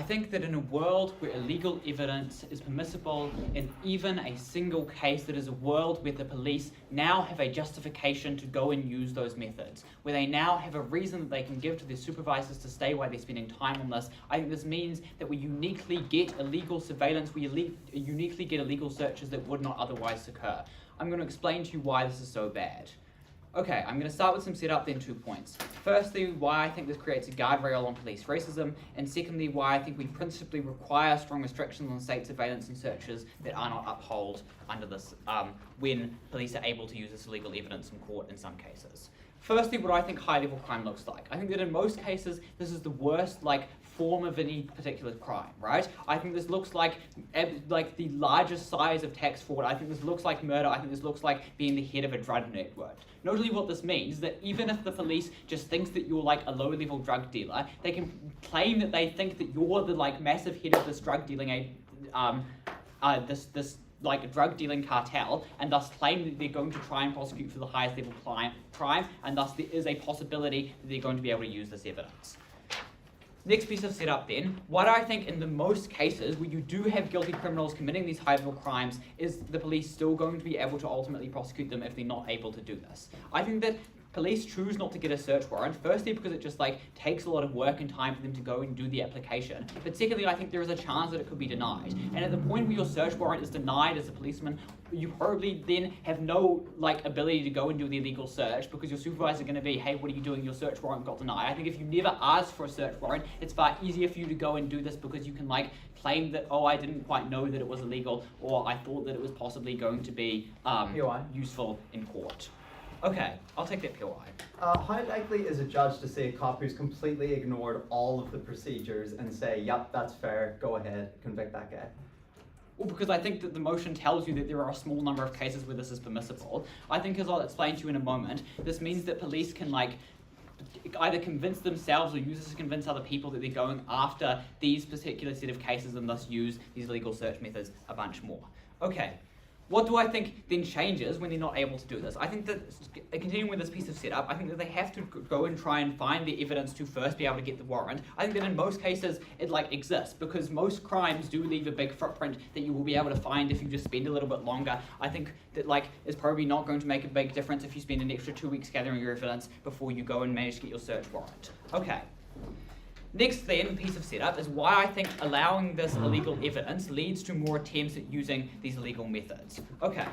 I think that in a world where illegal evidence is permissible in even a single case, that is a world where the police now have a justification to go and use those methods, where they now have a reason that they can give to their supervisors to stay while they're spending time on this. I think this means that we uniquely get illegal surveillance, we uniquely get illegal searches that would not otherwise occur. I'm going to explain to you why this is so bad. Okay, I'm going to start with some setup, then 2 points. Firstly, why I think this creates a guardrail on police racism, and secondly, why I think we principally require strong restrictions on state surveillance and searches that are not upheld under this when police are able to use this illegal evidence in court in some cases. Firstly, what I think high-level crime looks like. I think that in most cases, this is the worst form of any particular crime, right? I think this looks like the largest size of tax fraud. I think this looks like murder. I think this looks like being the head of a drug network. Notably, what this means is that even if the police just thinks that you're a low-level drug dealer, they can claim that they think that you're the massive head of this drug dealing drug dealing cartel, and thus claim that they're going to try and prosecute for the highest level crime, and thus there is a possibility that they're going to be able to use this evidence. Next piece of setup then, what I think in the most cases where you do have guilty criminals committing these high-level crimes, is the police still going to be able to ultimately prosecute them if they're not able to do this? I think that police choose not to get a search warrant, firstly because it just takes a lot of work and time for them to go and do the application, but secondly I think there is a chance that it could be denied, and at the point where your search warrant is denied as a policeman, you probably then have no ability to go and do the illegal search because your supervisor is going to be, hey, what are you doing? Your search warrant got denied. I think if you never ask for a search warrant, it's far easier for you to go and do this because you can claim that, oh, I didn't quite know that it was illegal, or I thought that it was possibly going to be useful in court. Okay, I'll take that POI. How likely is a judge to see a cop who's completely ignored all of the procedures and say, yep, that's fair, go ahead, convict that guy? Well, because I think that the motion tells you that there are a small number of cases where this is permissible. I think, as I'll explain to you in a moment, this means that police can either convince themselves or use this to convince other people that they're going after these particular set of cases and thus use these legal search methods a bunch more. Okay. What do I think then changes when they're not able to do this? I think that, continuing with this piece of setup, I think that they have to go and try and find the evidence to first be able to get the warrant. I think that in most cases it exists because most crimes do leave a big footprint that you will be able to find if you just spend a little bit longer. I think that it's probably not going to make a big difference if you spend an extra 2 weeks gathering your evidence before you go and manage to get your search warrant. Okay. Next then, piece of setup is why I think allowing this illegal evidence leads to more attempts at using these illegal methods. Okay,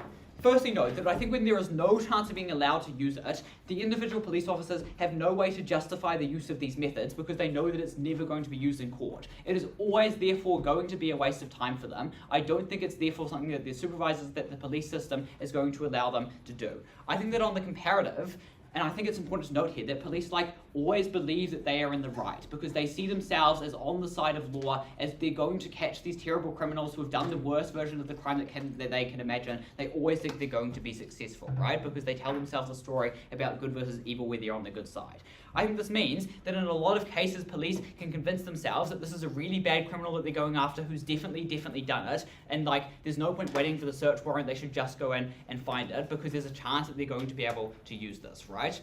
firstly note that I think when there is no chance of being allowed to use it, the individual police officers have no way to justify the use of these methods because they know that it's never going to be used in court. It is always therefore going to be a waste of time for them. I don't think it's therefore something that their supervisors, that the police system is going to allow them to do. I think that on the comparative, and I think it's important to note here that police always believe that they are in the right because they see themselves as on the side of law, as they're going to catch these terrible criminals who have done the worst version of the crime that they can imagine. They always think they're going to be successful, right? Because they tell themselves a story about good versus evil where they're on the good side. I think this means that in a lot of cases, police can convince themselves that this is a really bad criminal that they're going after who's definitely done it, and there's no point waiting for the search warrant, they should just go in and find it because there's a chance that they're going to be able to use this, right?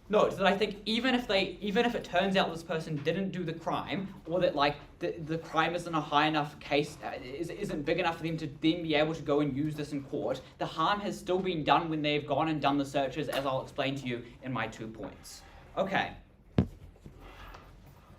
Note that I think even if it turns out this person didn't do the crime, or that the crime isn't a high enough case, isn't big enough for them to then be able to go and use this in court, the harm has still been done when they've gone and done the searches, as I'll explain to you in my 2 points. Okay.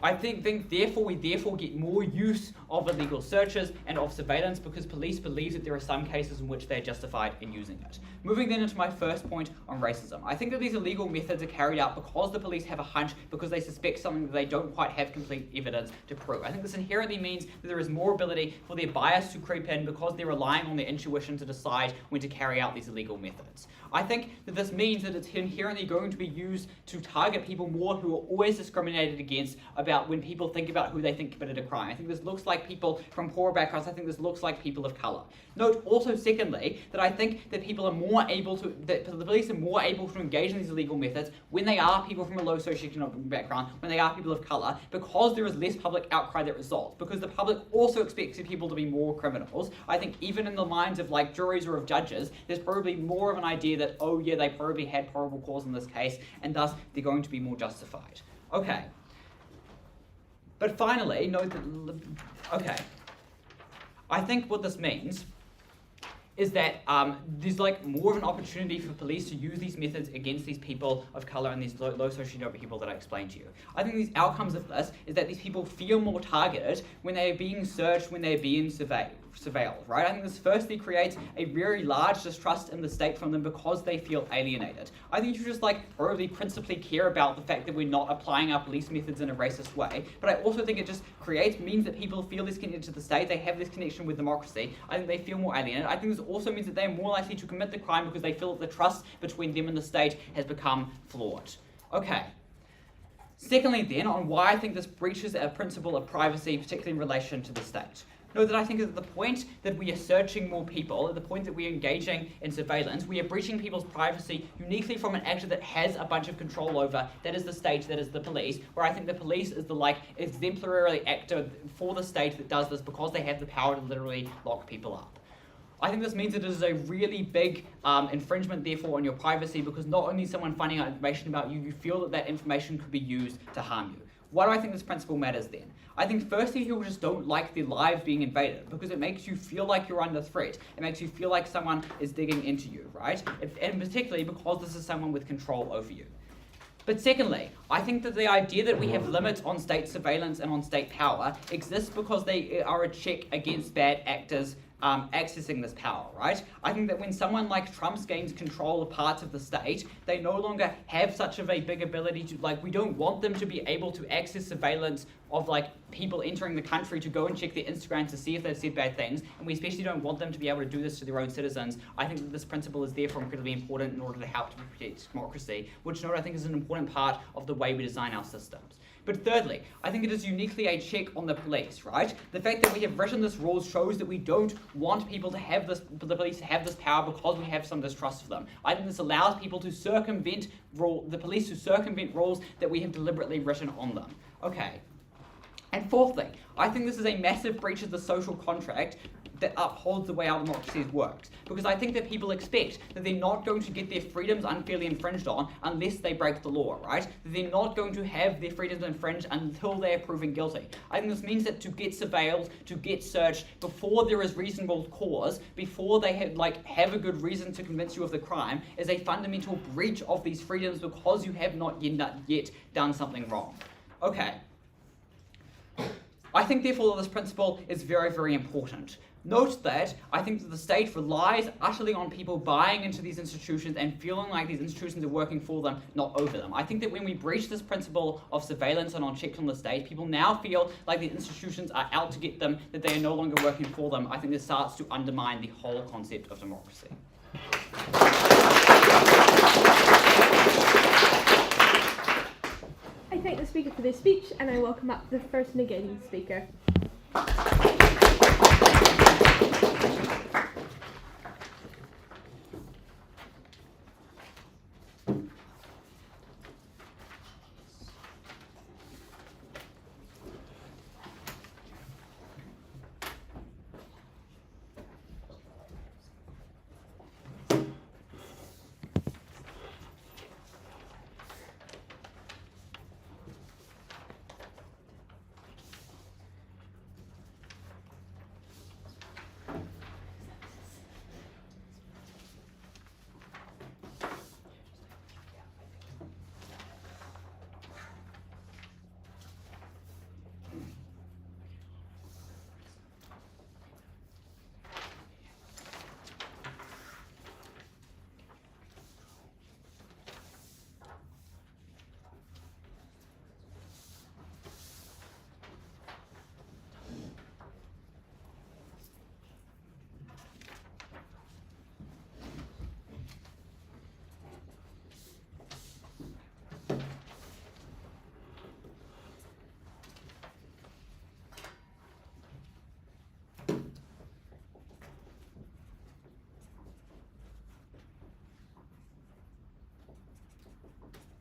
I think therefore we get more use of illegal searches and of surveillance because police believe that there are some cases in which they're justified in using it. Moving then into my first point on racism. I think that these illegal methods are carried out because the police have a hunch, because they suspect something that they don't quite have complete evidence to prove. I think this inherently means that there is more ability for their bias to creep in because they're relying on their intuition to decide when to carry out these illegal methods. I think that this means that it's inherently going to be used to target people more who are always discriminated against about when people think about who they think committed a crime. I think this looks like people from poorer backgrounds. I think this looks like people of colour. Note also, secondly, that I think that the police are more able to engage in these illegal methods when they are people from a low socioeconomic background, when they are people of colour, because there is less public outcry that results. Because the public also expects people to be more criminals. I think even in the minds of juries or of judges, there's probably more of an idea that, oh yeah, they probably had probable cause in this case, and thus they're going to be more justified. Okay. But finally, note that, okay, I think what this means is that there's like more of an opportunity for police to use these methods against these people of colour and these low socioeconomic people that I explained to you. I think these outcomes of this is that these people feel more targeted when they are being searched, when they're being surveilled, right? I think this firstly creates a very large distrust in the state from them because they feel alienated. I think you should just like probably principally care about the fact that we're not applying our police methods in a racist way, but I also think it just means that people feel this connected to the state, they have this connection with democracy. I think they feel more alienated. I think this also means that they're more likely to commit the crime because they feel that the trust between them and the state has become flawed. Okay. Secondly then, on why I think this breaches a principle of privacy, particularly in relation to the state. Note that I think at the point that we are searching more people, at the point that we are engaging in surveillance, we are breaching people's privacy uniquely from an actor that has a bunch of control over, that is the state, that is the police, where I think the police is the like exemplary actor for the state that does this because they have the power to literally lock people up. I think this means that it is a really big infringement, therefore, on your privacy because not only is someone finding out information about you, you feel that that information could be used to harm you. Why do I think this principle matters then? I think firstly people just don't like their lives being invaded because it makes you feel like you're under threat. It makes you feel like someone is digging into you, right? And particularly because this is someone with control over you. But secondly, I think that the idea that we have limits on state surveillance and on state power exists because they are a check against bad actors accessing this power, right? I think that when someone like Trump gains control of parts of the state, they no longer have such of a big ability to, like, we don't want them to be able to access surveillance of, like, people entering the country to go and check their Instagram to see if they've said bad things, and we especially don't want them to be able to do this to their own citizens. I think that this principle is therefore incredibly important in order to help to protect democracy, which I think is an important part of the way we design our systems. But thirdly, I think it is uniquely a check on the police, right? The fact that we have written this rule shows that we don't want people to have this, the police to have this power because we have some distrust for them. I think this allows people to circumvent the police to circumvent rules that we have deliberately written on them. Okay. And fourthly, I think this is a massive breach of the social contract that upholds the way our democracy works. Because I think that people expect that they're not going to get their freedoms unfairly infringed on unless they break the law, right? That they're not going to have their freedoms infringed until they are proven guilty. I think this means that to get surveilled, to get searched, before there is reasonable cause, before they have a good reason to convince you of the crime, is a fundamental breach of these freedoms because you have not yet done something wrong. Okay. I think therefore that this principle is very, very important. Note that I think that the state relies utterly on people buying into these institutions and feeling like these institutions are working for them, not over them. I think that when we breach this principle of surveillance and on checks on the state, people now feel like the institutions are out to get them, that they are no longer working for them. I think this starts to undermine the whole concept of democracy. I thank the speaker for their speech and I welcome up the first negating speaker.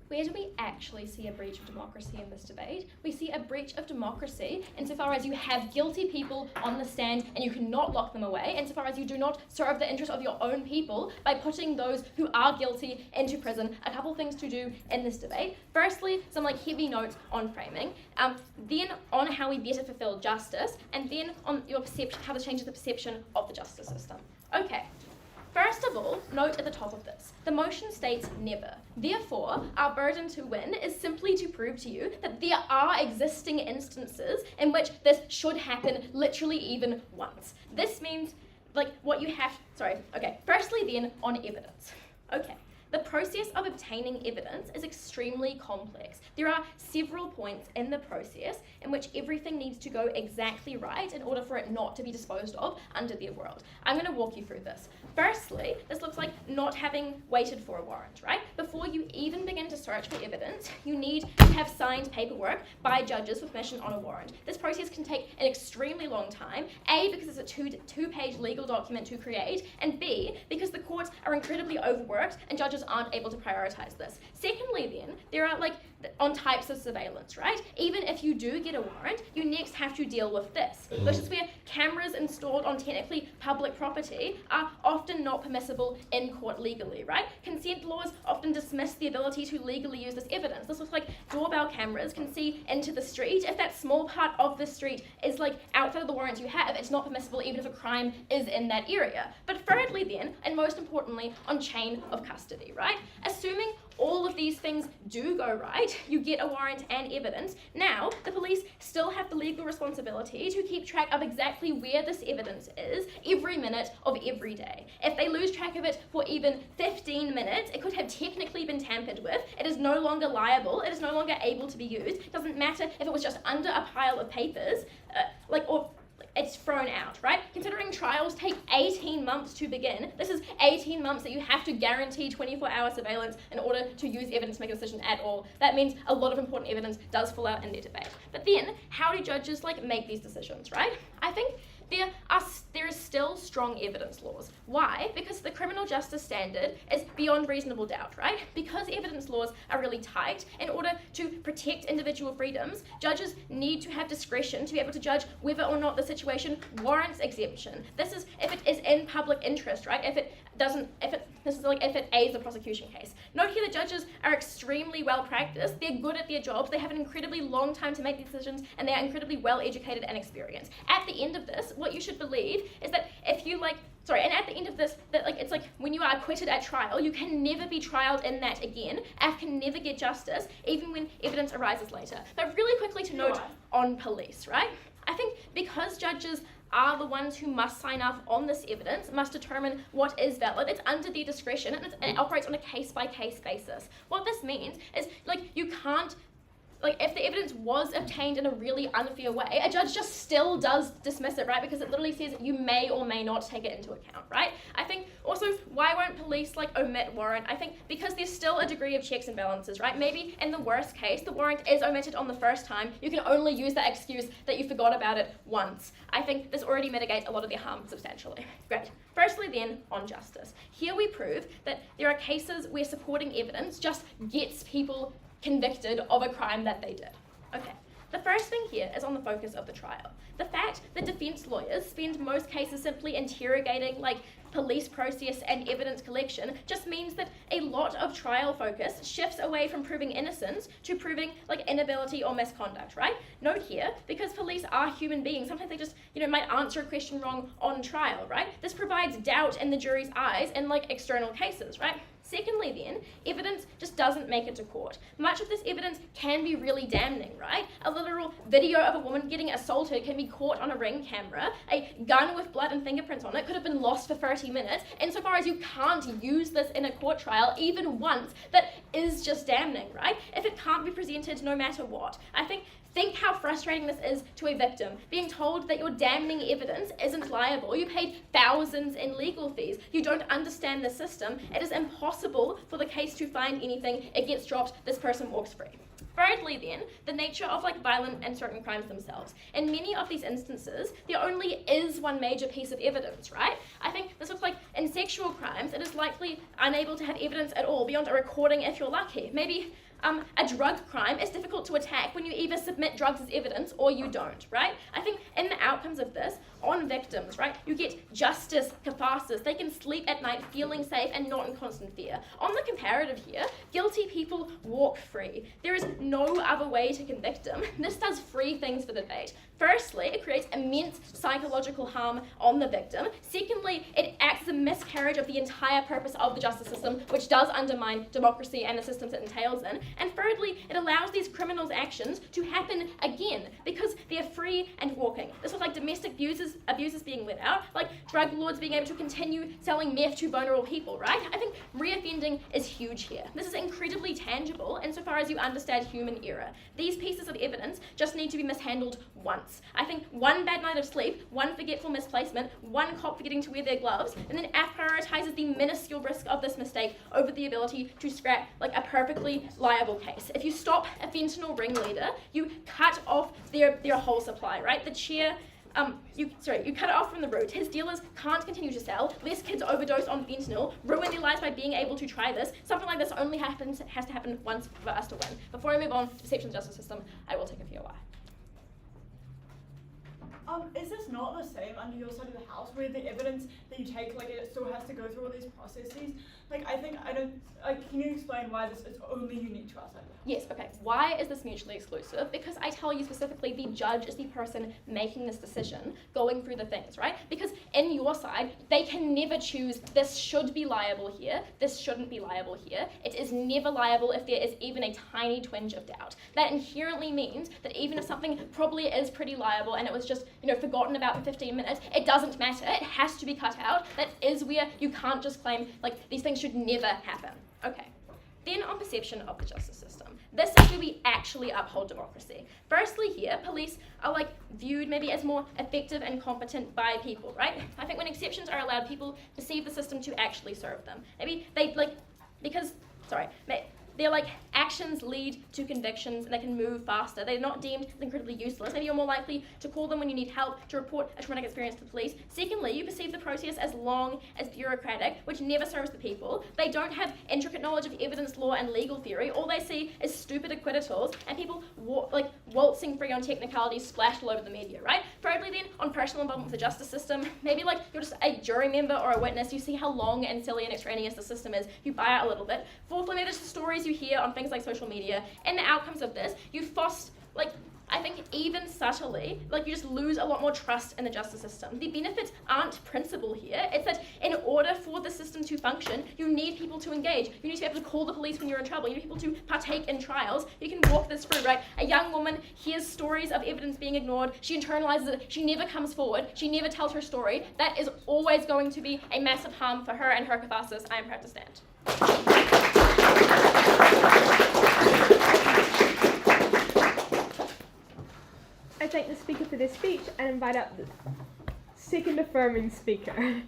Where do we actually see a breach of democracy in this debate? We see a breach of democracy insofar as you have guilty people on the stand and you cannot lock them away, insofar as you do not serve the interest of your own people by putting those who are guilty into prison. A couple things to do in this debate. Firstly, some heavy notes on framing, then on how we better fulfill justice, and then on your perception, how this changes the perception of the justice system. Okay. First of all, note at the top of this, the motion states never. Therefore, our burden to win is simply to prove to you that there are existing instances in which this should happen literally even once. This means, firstly then, on evidence. Okay. The process of obtaining evidence is extremely complex. There are several points in the process in which everything needs to go exactly right in order for it not to be disposed of under their world. I'm going to walk you through this. Firstly, this looks like not having waited for a warrant, right? Before you even begin to search for evidence, you need to have signed paperwork by judges with permission on a warrant. This process can take an extremely long time, A, because it's a two-page legal document to create, and B, because the courts are incredibly overworked and judges aren't able to prioritize this. Secondly then, there are on types of surveillance, right? Even if you do get a warrant, you next have to deal with this. This is where cameras installed on technically public property are often not permissible in court legally, right? Consent laws often dismiss the ability to legally use this evidence. This looks like doorbell cameras can see into the street. If that small part of the street is outside of the warrants you have, it's not permissible even if a crime is in that area. But thirdly then, and most importantly, on chain of custody, right? Assuming all of these things do go right, you get a warrant and evidence. Now, the police still have the legal responsibility to keep track of exactly where this evidence is every minute of every day. If they lose track of it for even 15 minutes, it could have technically been tampered with. It is no longer liable. It is no longer able to be used. It doesn't matter if it was just under a pile of papers, it's thrown out, right? Considering trials take 18 months to begin, this is 18 months that you have to guarantee 24-hour surveillance in order to use evidence to make a decision at all. That means a lot of important evidence does fall out in their debate. But then, how do judges make these decisions, right? I think there is still strong evidence laws. Why? Because the criminal justice standard is beyond reasonable doubt, right? Because evidence laws are really tight, in order to protect individual freedoms, judges need to have discretion to be able to judge whether or not the situation warrants exemption. This is if it is in public interest, right? If it aids the prosecution case. Note here the judges are extremely well practiced, they're good at their jobs, they have an incredibly long time to make these decisions, and they are incredibly well educated and experienced. At the end of this, what you should believe is that if you and at the end of this, it's when you are acquitted at trial, you can never be trialed in that again. AF can never get justice, even when evidence arises later. But really quickly to note on police, right? I think because judges are the ones who must sign off on this evidence, must determine what is valid, it's under their discretion, and it operates on a case-by-case basis. What this means is, you can't, if the evidence was obtained in a really unfair way, a judge just still does dismiss it, right? Because it literally says you may or may not take it into account, right? I think also, why won't police omit warrant? I think because there's still a degree of checks and balances, right? Maybe in the worst case, the warrant is omitted on the first time. You can only use that excuse that you forgot about it once. I think this already mitigates a lot of their harm substantially. Great. Firstly then, on justice. Here we prove that there are cases where supporting evidence just gets people convicted of a crime that they did. Okay, the first thing here is on the focus of the trial. The fact that defense lawyers spend most cases simply interrogating police process and evidence collection just means that a lot of trial focus shifts away from proving innocence to proving inability or misconduct, right? Note here, because police are human beings, sometimes they just, might answer a question wrong on trial, right? This provides doubt in the jury's eyes in external cases, right? Secondly then, evidence just doesn't make it to court. Much of this evidence can be really damning, right? A literal video of a woman getting assaulted can be caught on a Ring camera. A gun with blood and fingerprints on it could have been lost for 30 minutes. Insofar as you can't use this in a court trial even once, that is just damning, right? If it can't be presented no matter what. Think how frustrating this is to a victim, being told that your damning evidence isn't liable. You paid thousands in legal fees. You don't understand the system. It is impossible for the case to find anything. It gets dropped. This person walks free. Thirdly then, the nature of violent and certain crimes themselves. In many of these instances, there only is one major piece of evidence, right? I think this looks like in sexual crimes, it is likely unable to have evidence at all beyond a recording if you're lucky. Maybe a drug crime is difficult to attack when you either submit drugs as evidence or you don't, right? I think in the outcomes of this, on victims, right, you get justice, catharsis. They can sleep at night feeling safe and not in constant fear. On the comparative here, guilty people walk free. There is no other way to convict them. This does three things for the debate. Firstly, it creates immense psychological harm on the victim. Secondly, it acts as a miscarriage of the entire purpose of the justice system, which does undermine democracy and the systems it entails in. And thirdly, it allows these criminals' actions to happen again because they're free and walking. This was like domestic abusers being let out, like drug lords being able to continue selling meth to vulnerable people, right? I think reoffending is huge here. This is incredibly tangible insofar as you understand human error. These pieces of evidence just need to be mishandled once. I think one bad night of sleep, one forgetful misplacement, one cop forgetting to wear their gloves, and then AF prioritizes the minuscule risk of this mistake over the ability to scrap like a perfectly liable case. If you stop a fentanyl ringleader, you cut off their whole supply, right? The chair you cut it off from the root. His dealers can't continue to sell. Less kids overdose on fentanyl, ruin their lives by being able to try this. Something like this only has to happen once for us to win. Before I move on to perception of the justice system, I will take a few away. Is this not the same under your side of the house, where the evidence that you take, like, it still has to go through all these processes? Like, can you explain why this is only unique to our side of the house? Yes, okay. Why is this mutually exclusive? Because I tell you specifically, the judge is the person making this decision, going through the things, right? Because in your side, they can never choose, this should be liable here, this shouldn't be liable here. It is never liable if there is even a tiny twinge of doubt. That inherently means that even if something probably is pretty liable and it was just, forgotten about in 15 minutes, it doesn't matter. It has to be cut out. That is where you can't just claim, like, these things should never happen. Okay. Then on perception of the justice system. This is where we actually uphold democracy. Firstly here, police are viewed maybe as more effective and competent by people, right? I think when exceptions are allowed, people perceive the system to actually serve them. Maybe their actions lead to convictions and they can move faster. They're not deemed as incredibly useless. Maybe you're more likely to call them when you need help, to report a traumatic experience to the police. Secondly, you perceive the process as long, as bureaucratic, which never serves the people. They don't have intricate knowledge of evidence, law, and legal theory. All they see is stupid acquittals and people waltzing free on technicalities splashed all over the media, right? Thirdly then, on personal involvement with the justice system, maybe you're just a jury member or a witness, you see how long and silly and extraneous the system is, you buy it a little bit. Fourthly, maybe there's the stories you hear on things like social media, and the outcomes of this, you foster, I think even subtly, you just lose a lot more trust in the justice system. The benefits aren't principle here. It's that in order for the system to function, you need people to engage. You need to be able to call the police when you're in trouble. You need people to partake in trials. You can walk this through, right? A young woman hears stories of evidence being ignored. She internalizes it. She never comes forward. She never tells her story. That is always going to be a massive harm for her and her catharsis. I am proud to stand. I thank the speaker for their speech and invite up the second affirming speaker.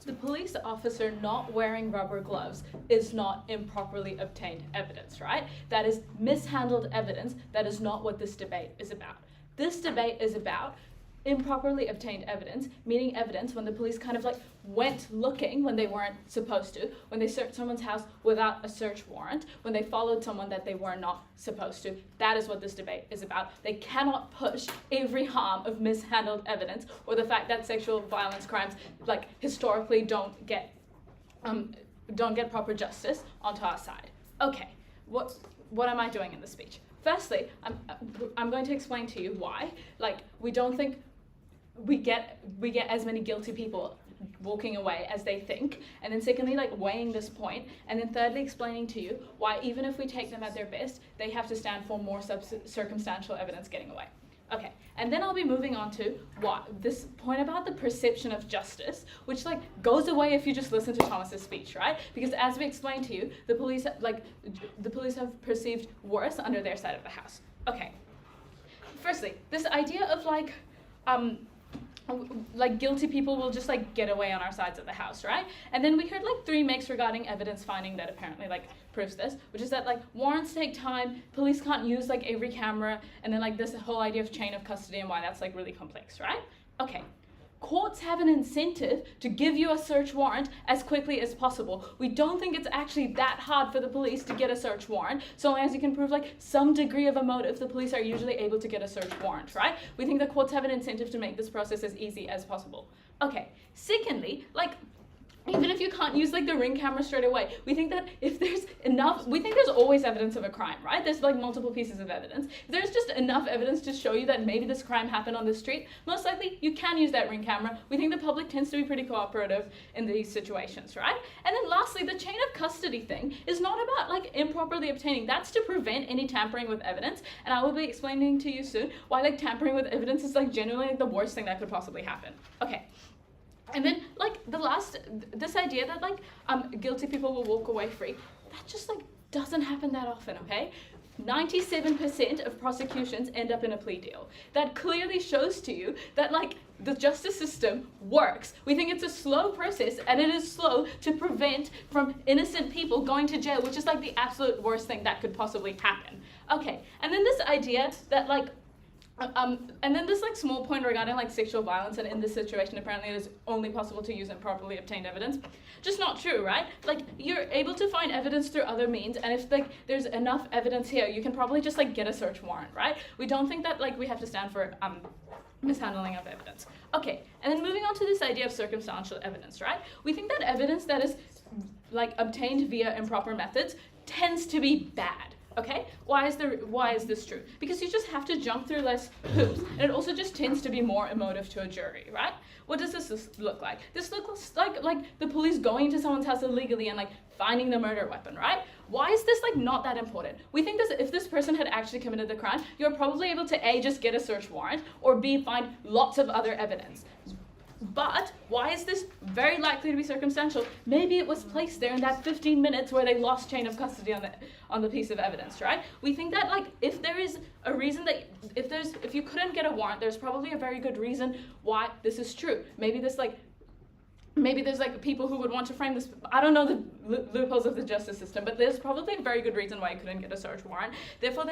the police officer not wearing rubber gloves is not improperly obtained evidence, right? That is mishandled evidence. That is not what this debate is about. This debate is about improperly obtained evidence, meaning evidence when the police kind of like went looking when they weren't supposed to, when they searched someone's house without a search warrant, when they followed someone that they were not supposed to. That is what this debate is about. They cannot push every harm of mishandled evidence or the fact that sexual violence crimes like historically don't get proper justice onto our side. Okay, what am I doing in this speech? Firstly, I'm going to explain to you why. Like, we don't think we get as many guilty people walking away as they think. And then secondly, like weighing this point. And then thirdly, explaining to you why even if we take them at their best, they have to stand for more circumstantial evidence getting away. Okay, and then I'll be moving on to what this point about the perception of justice, which like goes away if you just listen to Thomas's speech, right? Because as we explained to you, the police have perceived worse under their side of the house. Okay. Firstly, this idea of like guilty people will just like get away on our sides of the house, right? And then we heard like 3 makes regarding evidence finding that apparently like proves this, which is that like warrants take time, police can't use like every camera, and then like this whole idea of chain of custody and why that's like really complex, right? Okay. Courts have an incentive to give you a search warrant as quickly as possible. We don't think it's actually that hard for the police to get a search warrant. So long as you can prove like some degree of a motive, the police are usually able to get a search warrant, right? We think the courts have an incentive to make this process as easy as possible. Okay, secondly, like, even if you can't use like the Ring camera straight away, we think that if there's enough, we think there's always evidence of a crime, right? There's like multiple pieces of evidence. If there's just enough evidence to show you that maybe this crime happened on the street, most likely you can use that Ring camera. We think the public tends to be pretty cooperative in these situations, right? And then lastly, the chain of custody thing is not about like improperly obtaining. That's to prevent any tampering with evidence. And I will be explaining to you soon why like tampering with evidence is like generally like the worst thing that could possibly happen. Okay. And then, like, this idea that, like, guilty people will walk away free, that just, like, doesn't happen that often, okay? 97% of prosecutions end up in a plea deal. That clearly shows to you that, like, the justice system works. We think it's a slow process, and it is slow to prevent from innocent people going to jail, which is, like, the absolute worst thing that could possibly happen. Okay, and then this idea that, like, and then this like small point regarding like sexual violence, and in this situation apparently it is only possible to use improperly obtained evidence. Just not true, right? Like, you're able to find evidence through other means, and if like there's enough evidence here, you can probably just like get a search warrant, right? We don't think that like we have to stand for mishandling of evidence. Okay, and then moving on to this idea of circumstantial evidence, right? We think that evidence that is like obtained via improper methods tends to be bad. Okay, why is this true? Because you just have to jump through less hoops, and it also just tends to be more emotive to a jury, right? What does this look like? This looks like the police going to someone's house illegally and like finding the murder weapon, right? Why is this like not that important? We think that if this person had actually committed the crime, you're probably able to A, just get a search warrant, or B, find lots of other evidence. But why is this very likely to be circumstantial? Maybe it was placed there in that 15 minutes where they lost chain of custody on the piece of evidence, right? We think that like if there is a reason that if you couldn't get a warrant, there's probably a very good reason why this is true. Maybe there's like people who would want to frame this. I don't know the loopholes of the justice system, but there's probably a very good reason why you couldn't get a search warrant. Therefore,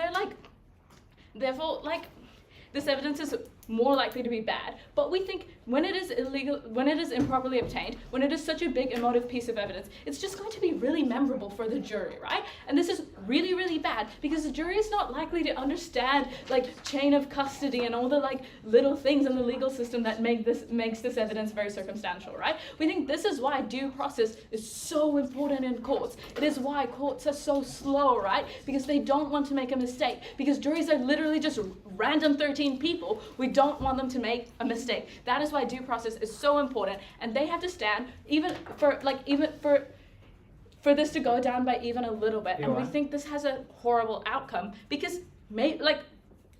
this evidence is more likely to be bad. But we think when it is illegal, when it is improperly obtained, when it is such a big emotive piece of evidence, it's just going to be really memorable for the jury, right? And this is really, really bad because the jury is not likely to understand like chain of custody and all the like little things in the legal system that makes this evidence very circumstantial, right? We think this is why due process is so important in courts. It is why courts are so slow, right? Because they don't want to make a mistake. Because juries are literally just random 13 people. We don't want them to make a mistake. That is why due process is so important, and they have to stand even for this to go down by even a little bit. And we think this has a horrible outcome because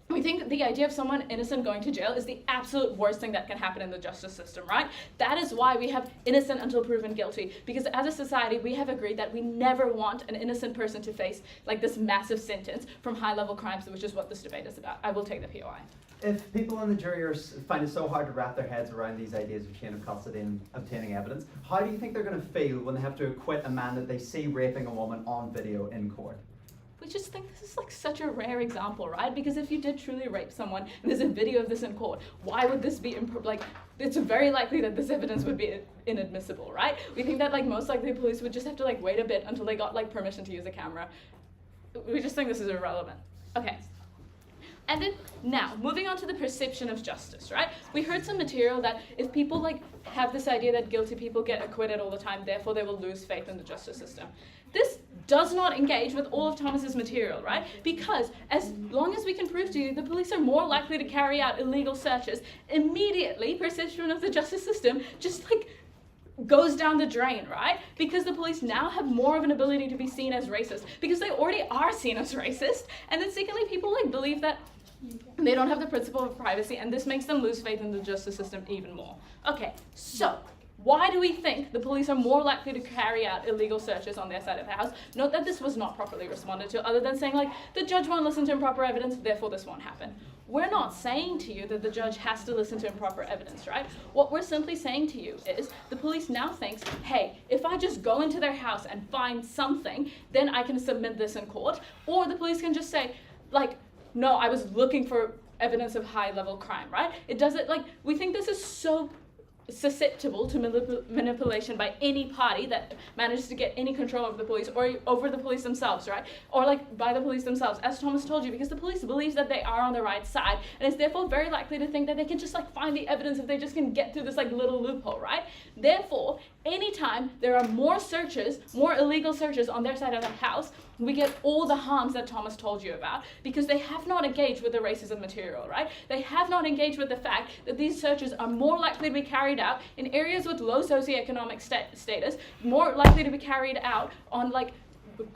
We think the idea of someone innocent going to jail is the absolute worst thing that can happen in the justice system, right? That is why we have innocent until proven guilty, because as a society, we have agreed that we never want an innocent person to face like this massive sentence from high-level crimes, which is what this debate is about. I will take the POI. If people in the jury find it so hard to wrap their heads around these ideas of chain of custody and obtaining evidence, how do you think they're going to feel when they have to acquit a man that they see raping a woman on video in court? We just think this is like such a rare example, right? Because if you did truly rape someone and there's a video of this in court, why would this be it's very likely that this evidence would be inadmissible, right? We think that like most likely police would just have to like wait a bit until they got like permission to use a camera. We just think this is irrelevant. Okay. And then now, moving on to the perception of justice, right? We heard some material that if people like have this idea that guilty people get acquitted all the time, therefore they will lose faith in the justice system. This does not engage with all of Thomas's material, right? Because as long as we can prove to you the police are more likely to carry out illegal searches, immediately perception of the justice system just like goes down the drain, right? Because the police now have more of an ability to be seen as racist, because they already are seen as racist. And then secondly, people like believe that they don't have the principle of privacy, and this makes them lose faith in the justice system even more. Okay, so why do we think the police are more likely to carry out illegal searches on their side of the house? Note that this was not properly responded to, other than saying like, the judge won't listen to improper evidence, therefore this won't happen. We're not saying to you that the judge has to listen to improper evidence, right? What we're simply saying to you is the police now thinks, hey, if I just go into their house and find something, then I can submit this in court. Or the police can just say, like, no, I was looking for evidence of high-level crime, right? It doesn't, like, we think this is so susceptible to manipulation by any party that manages to get any control of the police or over the police themselves, right? Or like by the police themselves, as Thomas told you, because the police believes that they are on the right side and is therefore very likely to think that they can just like find the evidence if they just can get through this like little loophole, right? Therefore, anytime there are more searches, more illegal searches on their side of the house, we get all the harms that Thomas told you about, because they have not engaged with the racism material, right? They have not engaged with the fact that these searches are more likely to be carried out in areas with low socioeconomic status, more likely to be carried out on like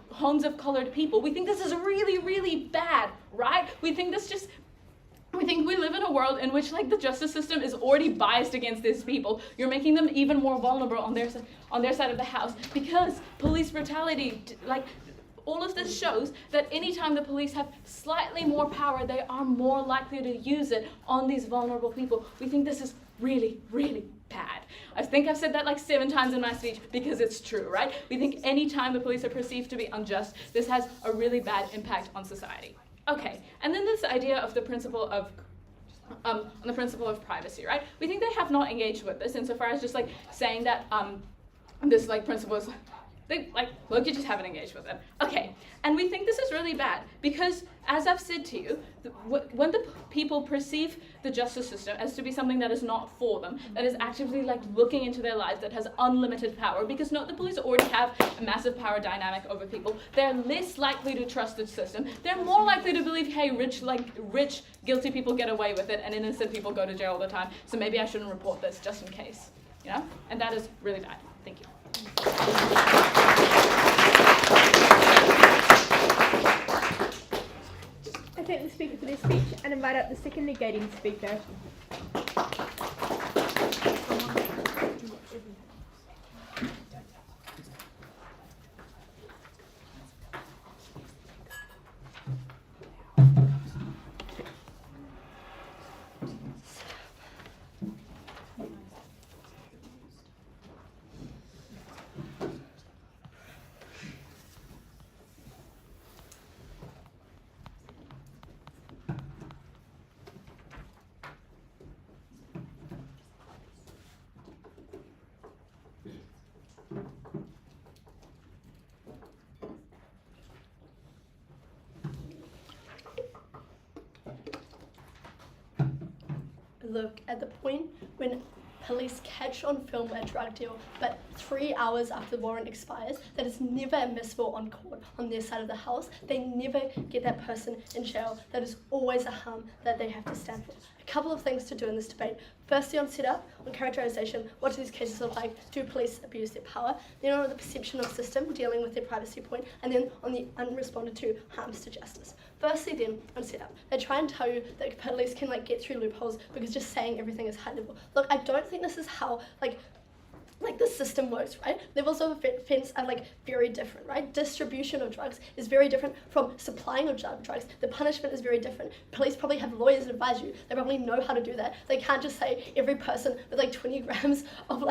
homes of colored people. We think this is really, really bad, right? We think we live in a world in which like the justice system is already biased against these people. You're making them even more vulnerable on their side of the house, because police brutality, like all of this shows that anytime the police have slightly more power, they are more likely to use it on these vulnerable people. We think this is really, really bad. I think I've said that like 7 times in my speech because it's true, right? We think anytime the police are perceived to be unjust, this has a really bad impact on society. Okay, and then this idea of the principle of privacy, right? We think they have not engaged with this insofar as just like saying that this like principle is look, you just haven't engaged with it. Okay, and we think this is really bad because, as I've said to you, when the people perceive the justice system as to be something that is not for them, that is actively like looking into their lives, that has unlimited power, because the police already have a massive power dynamic over people, they're less likely to trust the system. They're more likely to believe, hey, rich guilty people get away with it and innocent people go to jail all the time, so maybe I shouldn't report this just in case, you know? And that is really bad. Thank you. I thank the speaker for their speech and invite up the second negating speaker. Look at the point when police catch on film a drug deal, but 3 hours after the warrant expires, that is never admissible on court on their side of the house. They never get that person in jail. That is always a harm that they have to stand for. couple of things to do in this debate. Firstly, on setup, on characterisation, what do these cases look like? Do police abuse their power? Then on the perception of system, dealing with their privacy point, and then on the unresponded to harms to justice. Firstly then, on setup, they try and tell you that police can get through loopholes because just saying everything is high level. Look, I don't think this is how the system works, right? Levels of offence are very different, right? Distribution of drugs is very different from supplying of drugs. The punishment is very different. Police probably have lawyers that advise you. They probably know how to do that. They can't just say every person with 20 grams of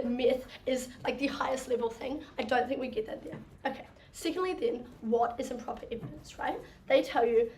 meth is the highest level thing. I don't think we get that there. Okay. Secondly then, what is improper evidence, right? They tell you,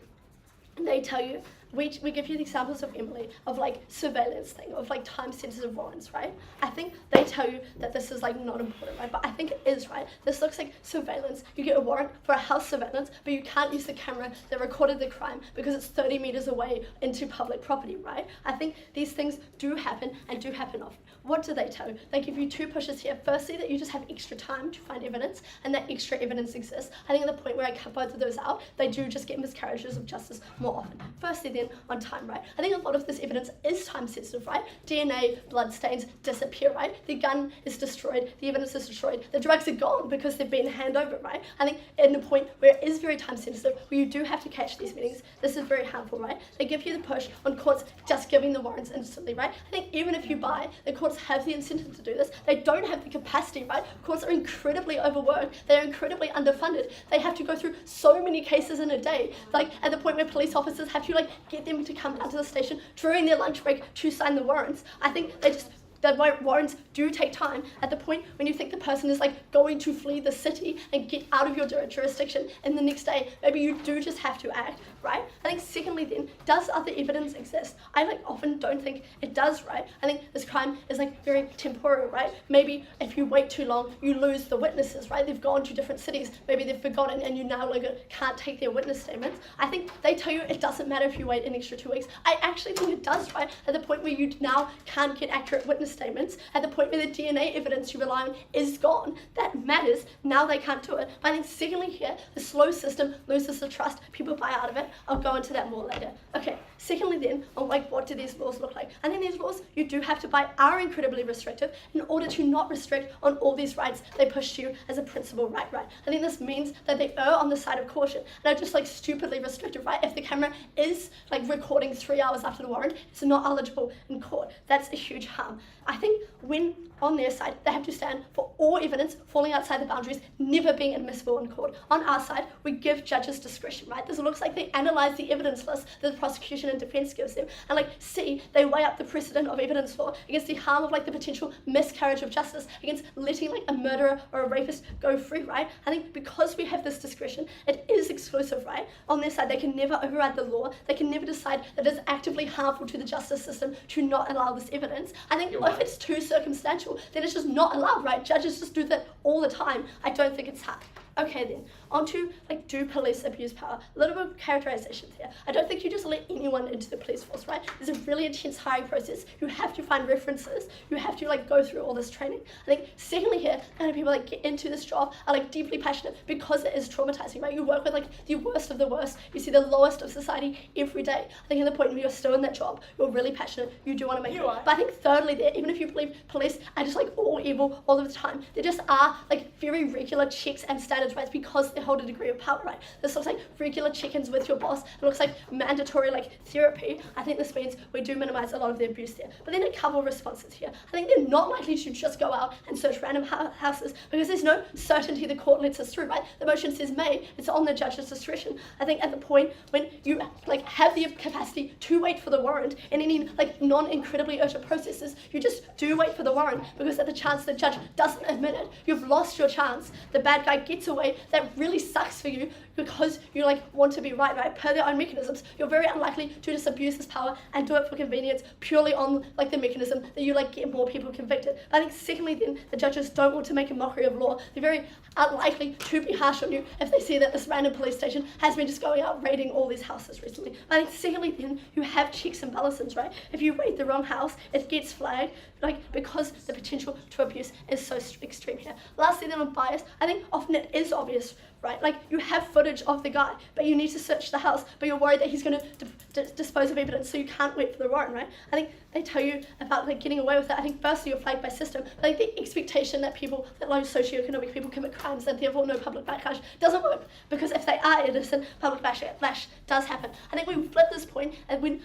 we give you the examples of Emily, of surveillance thing, of time-sensitive warrants, right? I think they tell you that this is not important, right? But I think it is, right? This looks like surveillance. You get a warrant for a house surveillance, but you can't use the camera that recorded the crime because it's 30 meters away into public property, right? I think these things do happen and do happen often. What do they tell you? They give you two pushes here. Firstly, that you just have extra time to find evidence, and that extra evidence exists. I think at the point where I cut both of those out, they do just get miscarriages of justice more often. Firstly then, on time, right? I think a lot of this evidence is time sensitive, right? DNA, blood stains disappear, right? The gun is destroyed, the evidence is destroyed, the drugs are gone because they've been handed over, right? I think in the point where it is very time sensitive, where you do have to catch these meetings, this is very harmful, right? They give you the push on courts just giving the warrants instantly, right? I think even if you buy, the courts have the incentive to do this. They don't have the capacity, right? Courts are incredibly overworked, they're incredibly underfunded. They have to go through so many cases in a day, at the point where police officers have to get them to come down to the station during their lunch break to sign the warrants. I think the warrants do take time at the point when you think the person is going to flee the city and get out of your jurisdiction, and the next day maybe you do just have to act, right? I think secondly then, does other evidence exist? I often don't think it does, right? I think this crime is very temporary, right? Maybe if you wait too long, you lose the witnesses, right? They've gone to different cities, maybe they've forgotten, and you now can't take their witness statements. I think they tell you it doesn't matter if you wait an extra 2 weeks. I actually think it does, right? At the point where you now can't get accurate witness statements, at the point where the DNA evidence you rely on is gone, that matters. Now they can't do it. But I think secondly here, the slow system loses the trust. People buy out of it. I'll go into that more later. Okay, secondly then, on what do these laws look like? I think these laws you do have to buy are incredibly restrictive in order to not restrict on all these rights they push to you as a principal right. I think this means that they err on the side of caution and are just stupidly restrictive, right? If the camera is recording 3 hours after the warrant, it's not eligible in court. That's a huge harm. I think when on their side, they have to stand for all evidence falling outside the boundaries never being admissible in court. On our side, we give judges discretion, right? This looks like they analyse the evidence list that the prosecution and defence gives them, and see, they weigh up the precedent of evidence law against the harm of the potential miscarriage of justice, against letting a murderer or a rapist go free, right? I think because we have this discretion, it is exclusive, right? On their side, they can never override the law. They can never decide that it is actively harmful to the justice system to not allow this evidence. I think if it's too circumstantial, then it's just not allowed, right? Judges just do that all the time. I don't think it's hard. Okay then, on to do police abuse power? A little bit of characterization here. I don't think you just let anyone into the police force, right? There's a really intense hiring process. You have to find references. You have to go through all this training. I think secondly here, people get into this job are deeply passionate because it is traumatizing, right? You work with the worst of the worst. You see the lowest of society every day. I think at the point where you're still in that job, you're really passionate. You do want to make it. But I think thirdly there, even if you believe police are just all evil all of the time, there just are very regular checks and standards, right? It's because they hold a degree of power, right? This looks like regular check-ins with your boss. It looks like mandatory therapy. I think this means we do minimize a lot of the abuse there. But then a couple of responses here. I think they're not likely to just go out and search random houses because there's no certainty the court lets us through, right? The motion says may. It's on the judge's discretion. I think at the point when you have the capacity to wait for the warrant in any non-incredibly urgent processes, you just do wait for the warrant because at the chance the judge doesn't admit it, you've lost your chance. The bad guy gets away. That really sucks for you because you want to be right? Per their own mechanisms, you're very unlikely to just abuse this power and do it for convenience purely on the mechanism that you get more people convicted. But I think secondly then, the judges don't want to make a mockery of law. They're very unlikely to be harsh on you if they see that this random police station has been just going out raiding all these houses recently. But I think secondly then, you have checks and balances, right? If you raid the wrong house, it gets flagged, because the potential to abuse is so extreme here. Lastly then, on bias, I think often it is obvious, right? You have footage of the guy, but you need to search the house, but you're worried that he's going to dispose of evidence, so you can't wait for the warrant, right? I think they tell you about like getting away with it. I think firstly you're flagged by system, but like the expectation that low socioeconomic people commit crimes and therefore no public backlash doesn't work, because if they are innocent, public backlash does happen. I think we flip this point, and when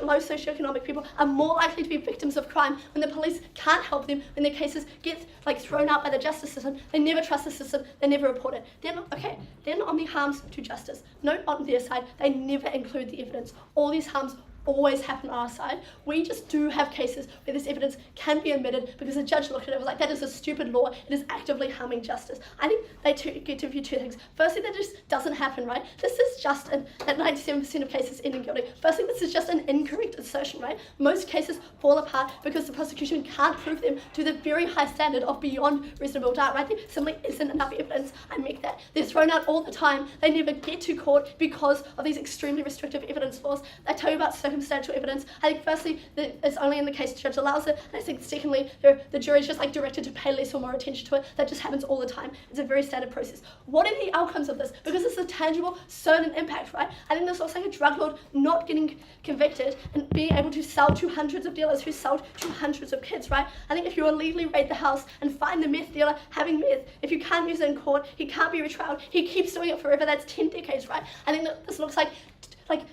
low socioeconomic people are more likely to be victims of crime, when the police can't help them, when their cases get like thrown out by the justice system, they never trust the system, they never report it. Then on the harms to justice, note on their side, they never include the evidence. All these harms always happen on our side. We just do have cases where this evidence can be omitted because the judge looked at it and was like, that is a stupid law, it is actively harming justice. I think they get to view two things. Firstly, that just doesn't happen, right? This is just at 97% of cases ending guilty. Firstly, this is just an incorrect assertion, right? Most cases fall apart because the prosecution can't prove them to the very high standard of beyond reasonable doubt, right? There simply isn't enough evidence. I make that. They're thrown out all the time. They never get to court because of these extremely restrictive evidence laws. I tell you about circumstantial evidence. I think firstly, it's only in the case the judge allows it, and I think secondly, the jury is just like directed to pay less or more attention to it. That just happens all the time. It's a very standard process. What are the outcomes of this? Because it's a tangible, certain impact, right? I think this looks like a drug lord not getting convicted and being able to sell to hundreds of dealers who sold to hundreds of kids, right? I think if you illegally raid the house and find the meth dealer having meth, if you can't use it in court, he can't be retried. He keeps doing it forever. That's 10 decades, right? I think that this looks like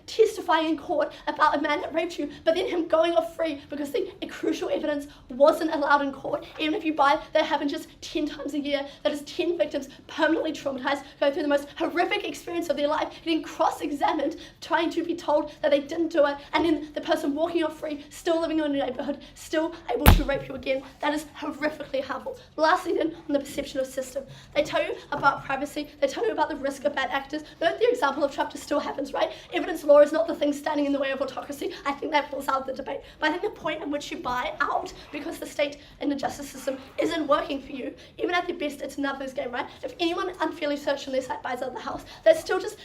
testifying in court about a man that raped you, but then him going off free because the crucial evidence wasn't allowed in court. Even if you buy that happens just 10 times a year, that is 10 victims permanently traumatized, going through the most horrific experience of their life, getting cross-examined, trying to be told that they didn't do it, and then the person walking off free, still living in your neighborhood, still able to rape you again. That is horrifically harmful. Lastly then, on the perception of system. They tell you about privacy, they tell you about the risk of bad actors. Note the example of Trump just still happens, right? Evidence law is not the thing standing in the way of autocracy. I think that falls out of the debate. But I think the point in which you buy out because the state and the justice system isn't working for you, even at the best, it's a numbers game, right? If anyone unfairly searched on their site buys out the house, that's still just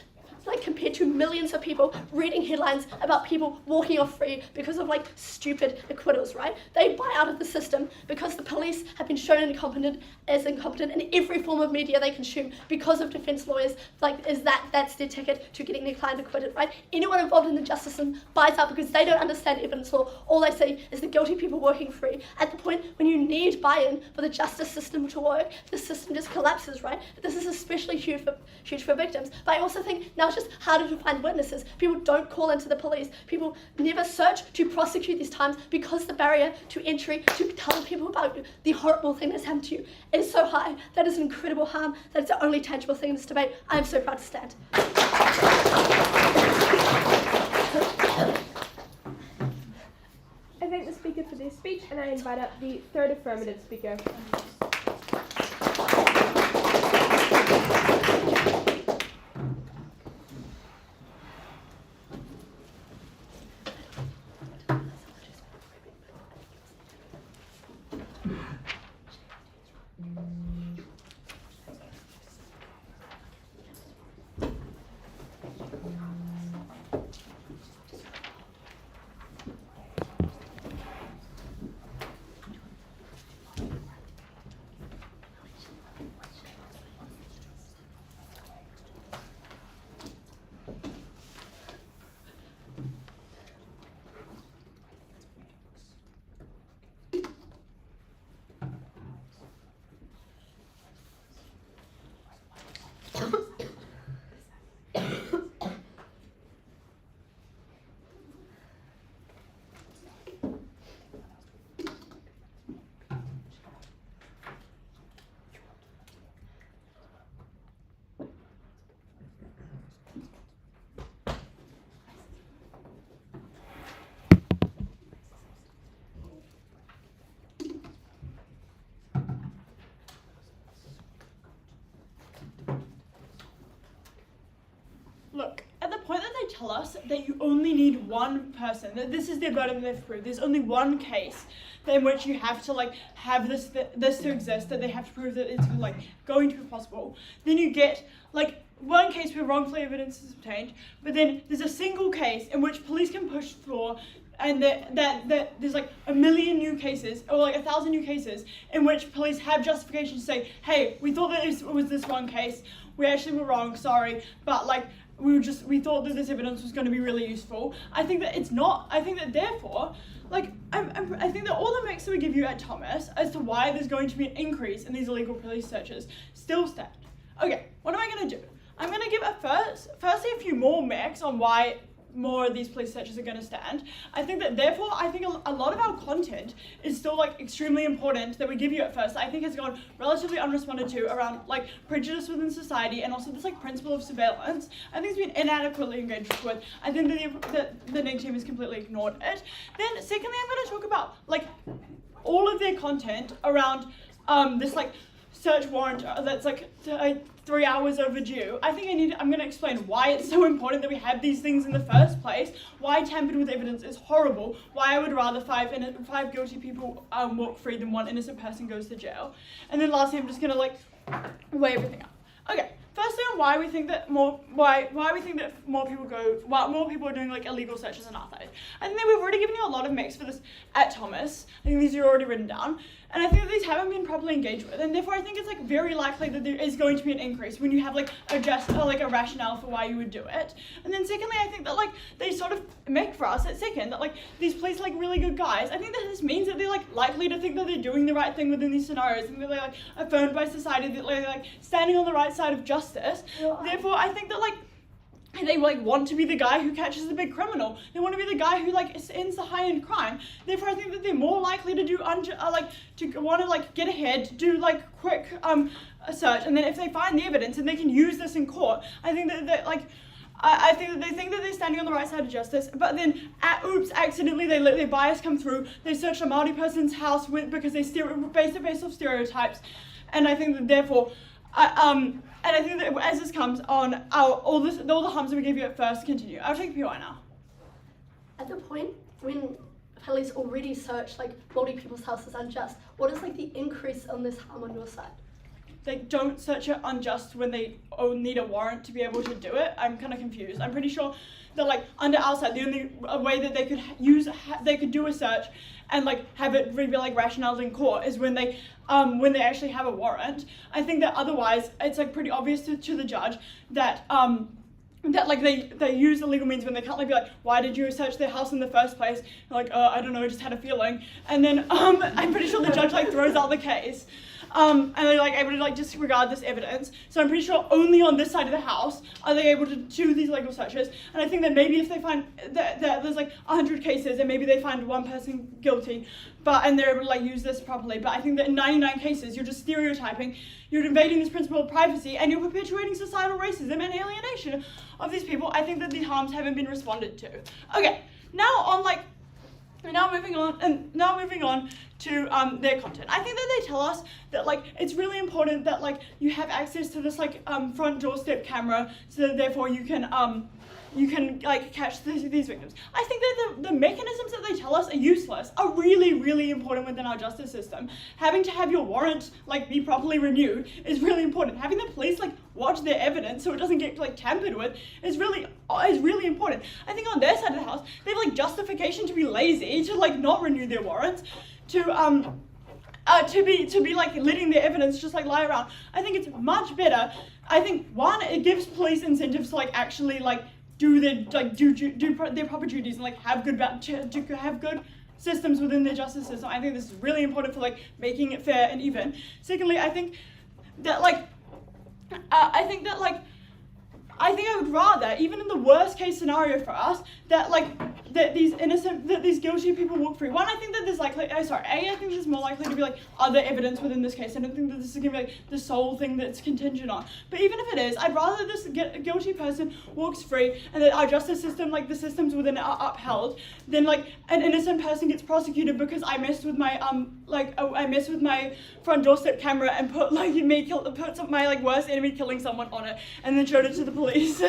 compared to millions of people reading headlines about people walking off free because of stupid acquittals, right? They buy out of the system because the police have been shown incompetent in every form of media they consume because of defense lawyers. That's their ticket to getting their client acquitted, right? Anyone involved in the justice system buys out because they don't understand evidence law. All they see is the guilty people working free. At the point when you need buy-in for the justice system to work, the system just collapses, right? This is especially huge for victims. But I also think now it's just harder to find witnesses. People don't call into the police. People never search to prosecute these times because the barrier to entry to tell people about the horrible thing that's happened to you is so high. That is an incredible harm. That is the only tangible thing in this debate. I am so proud to stand. I thank the speaker for their speech, and I invite up the third affirmative speaker. Look, at the point that they tell us that you only need one person, that this is their burden they've proved, there's only one case in which you have to have this to exist, that they have to prove that it's going to be possible, then you get one case where wrongful evidence is obtained, but then there's a single case in which police can push through, and that there's a million new cases, or 1,000 new cases, in which police have justification to say, hey, we thought that it was this one case, we actually were wrong, sorry, but we thought that this evidence was going to be really useful. I think that it's not. I think that therefore, like, I think that all the facts that we give you at Thomas as to why there's going to be an increase in these illegal police searches still stand. Okay, what am I going to do? I'm going to give firstly a few more facts on why more of these police searches are going to stand. I think that therefore, I think a lot of our content is still like extremely important that we give you at first. I think has gone relatively unresponded to around like prejudice within society and also this like principle of surveillance. I think it's been inadequately engaged with. I think that the NIG team has completely ignored it. Then secondly, I'm going to talk about like all of their content around this like search warrant that's like 3 hours overdue. I think I'm going to explain why it's so important that we have these things in the first place, why tampered with evidence is horrible, why I would rather five guilty people walk free than one innocent person goes to jail. And then lastly, I'm just going to like weigh everything up. Okay, firstly on why we think that more people are doing like illegal searches in our side. I think that we've already given you a lot of mix for this at Thomas. I think these are already written down. And I think that these haven't been properly engaged with, and therefore I think it's like very likely that there is going to be an increase when you have like a rationale for why you would do it. And then secondly, I think that like they sort of make for us at second that like these police like really good guys. I think that this means that they're like likely to think that they're doing the right thing within these scenarios, and they're like affirmed by society that they're like standing on the right side of justice. Therefore, I think that like they like want to be the guy who catches the big criminal. They want to be the guy who like ends the high-end crime. Therefore, I think that they're more likely to do to want to like get ahead, do like quick a search, and then if they find the evidence and they can use this in court, I think that like. I think that they think that they're standing on the right side of justice, but then, accidentally they let their bias come through. They search a Māori person's house because they based off stereotypes, and I think that therefore, and I think that as this comes on, all the harms that we gave you at first continue. I'll take POI now. At the point when police already search like multi people's houses unjust, what is like the increase on this harm on your side? They don't search it unjust when they need a warrant to be able to do it. I'm kind of confused. I'm pretty sure that like under our side, the only way that they could do a search and like have it be like rationale in court is when they actually have a warrant. I think that otherwise it's like pretty obvious to the judge that like they use the legal means when they can't like be like, why did you search their house in the first place? Like, I don't know, I just had a feeling. And then I'm pretty sure the judge like throws out the case. And they're like able to like disregard this evidence. So I'm pretty sure only on this side of the house are they able to do these legal searches. And I think that maybe if they find that there's like 100 cases and maybe they find one person guilty, and they're able to like use this properly. But I think that in 99 cases you're just stereotyping, you're invading this principle of privacy, and you're perpetuating societal racism and alienation of these people. I think that the harms haven't been responded to. Okay, now moving on to their content. I think that they tell us that like it's really important that like you have access to this like front doorstep camera, so that therefore you can like catch these victims. I think that the mechanisms that they tell us are useless are really, really important within our justice system. Having to have your warrant like be properly renewed is really important. Having the police like watch their evidence so it doesn't get like tampered with is really important. I think on their side of the house they have like justification to be lazy, to like not renew their warrants, to be like letting their evidence just like lie around. I think it's much better. I think one, it gives police incentives to like actually like do their proper duties and like have good systems within their justice system. I think this is really important for like making it fair and even. Secondly, I think I would rather, even in the worst case scenario for us, that these guilty people walk free. One, I think that there's likely, I think there's more likely to be like other evidence within this case. I don't think that this is gonna be like the sole thing that's contingent on. But even if it is, I'd rather this guilty person walks free and that our justice system, like the systems within it, are upheld, than like an innocent person gets prosecuted because I messed with my front doorstep camera and put like my like worst enemy killing someone on it and then showed it to the police. I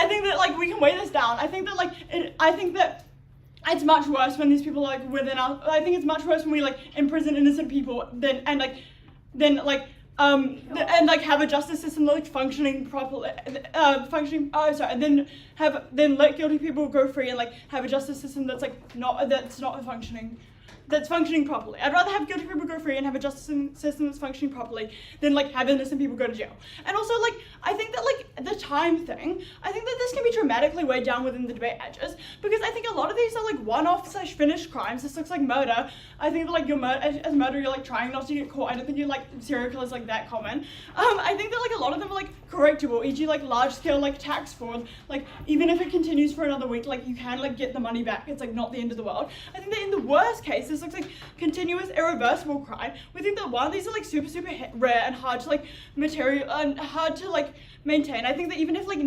think that like we can weigh this down. I think that it's much worse when these people are like within our. I think it's much worse when we like imprison innocent people and have a justice system like functioning properly, and then let guilty people go free and like have a justice system that's not functioning that's functioning properly. I'd rather have guilty people go free and have a justice system that's functioning properly than like have innocent people go to jail. And also like, I think that like the time thing, I think that this can be dramatically weighed down within the debate edges, because I think a lot of these are like one-off / finished crimes. This looks like murder. I think that like as murder, you're like trying not to get caught. I don't think you're like serial killers like that common. I think that like a lot of them are like correctable, e.g. like large scale like tax fraud. Like even if it continues for another week, like you can like get the money back. It's like not the end of the world. I think that in the worst case, this looks like continuous irreversible crime. We think that while these are like super rare and hard to like hard to like maintain, I think that even if like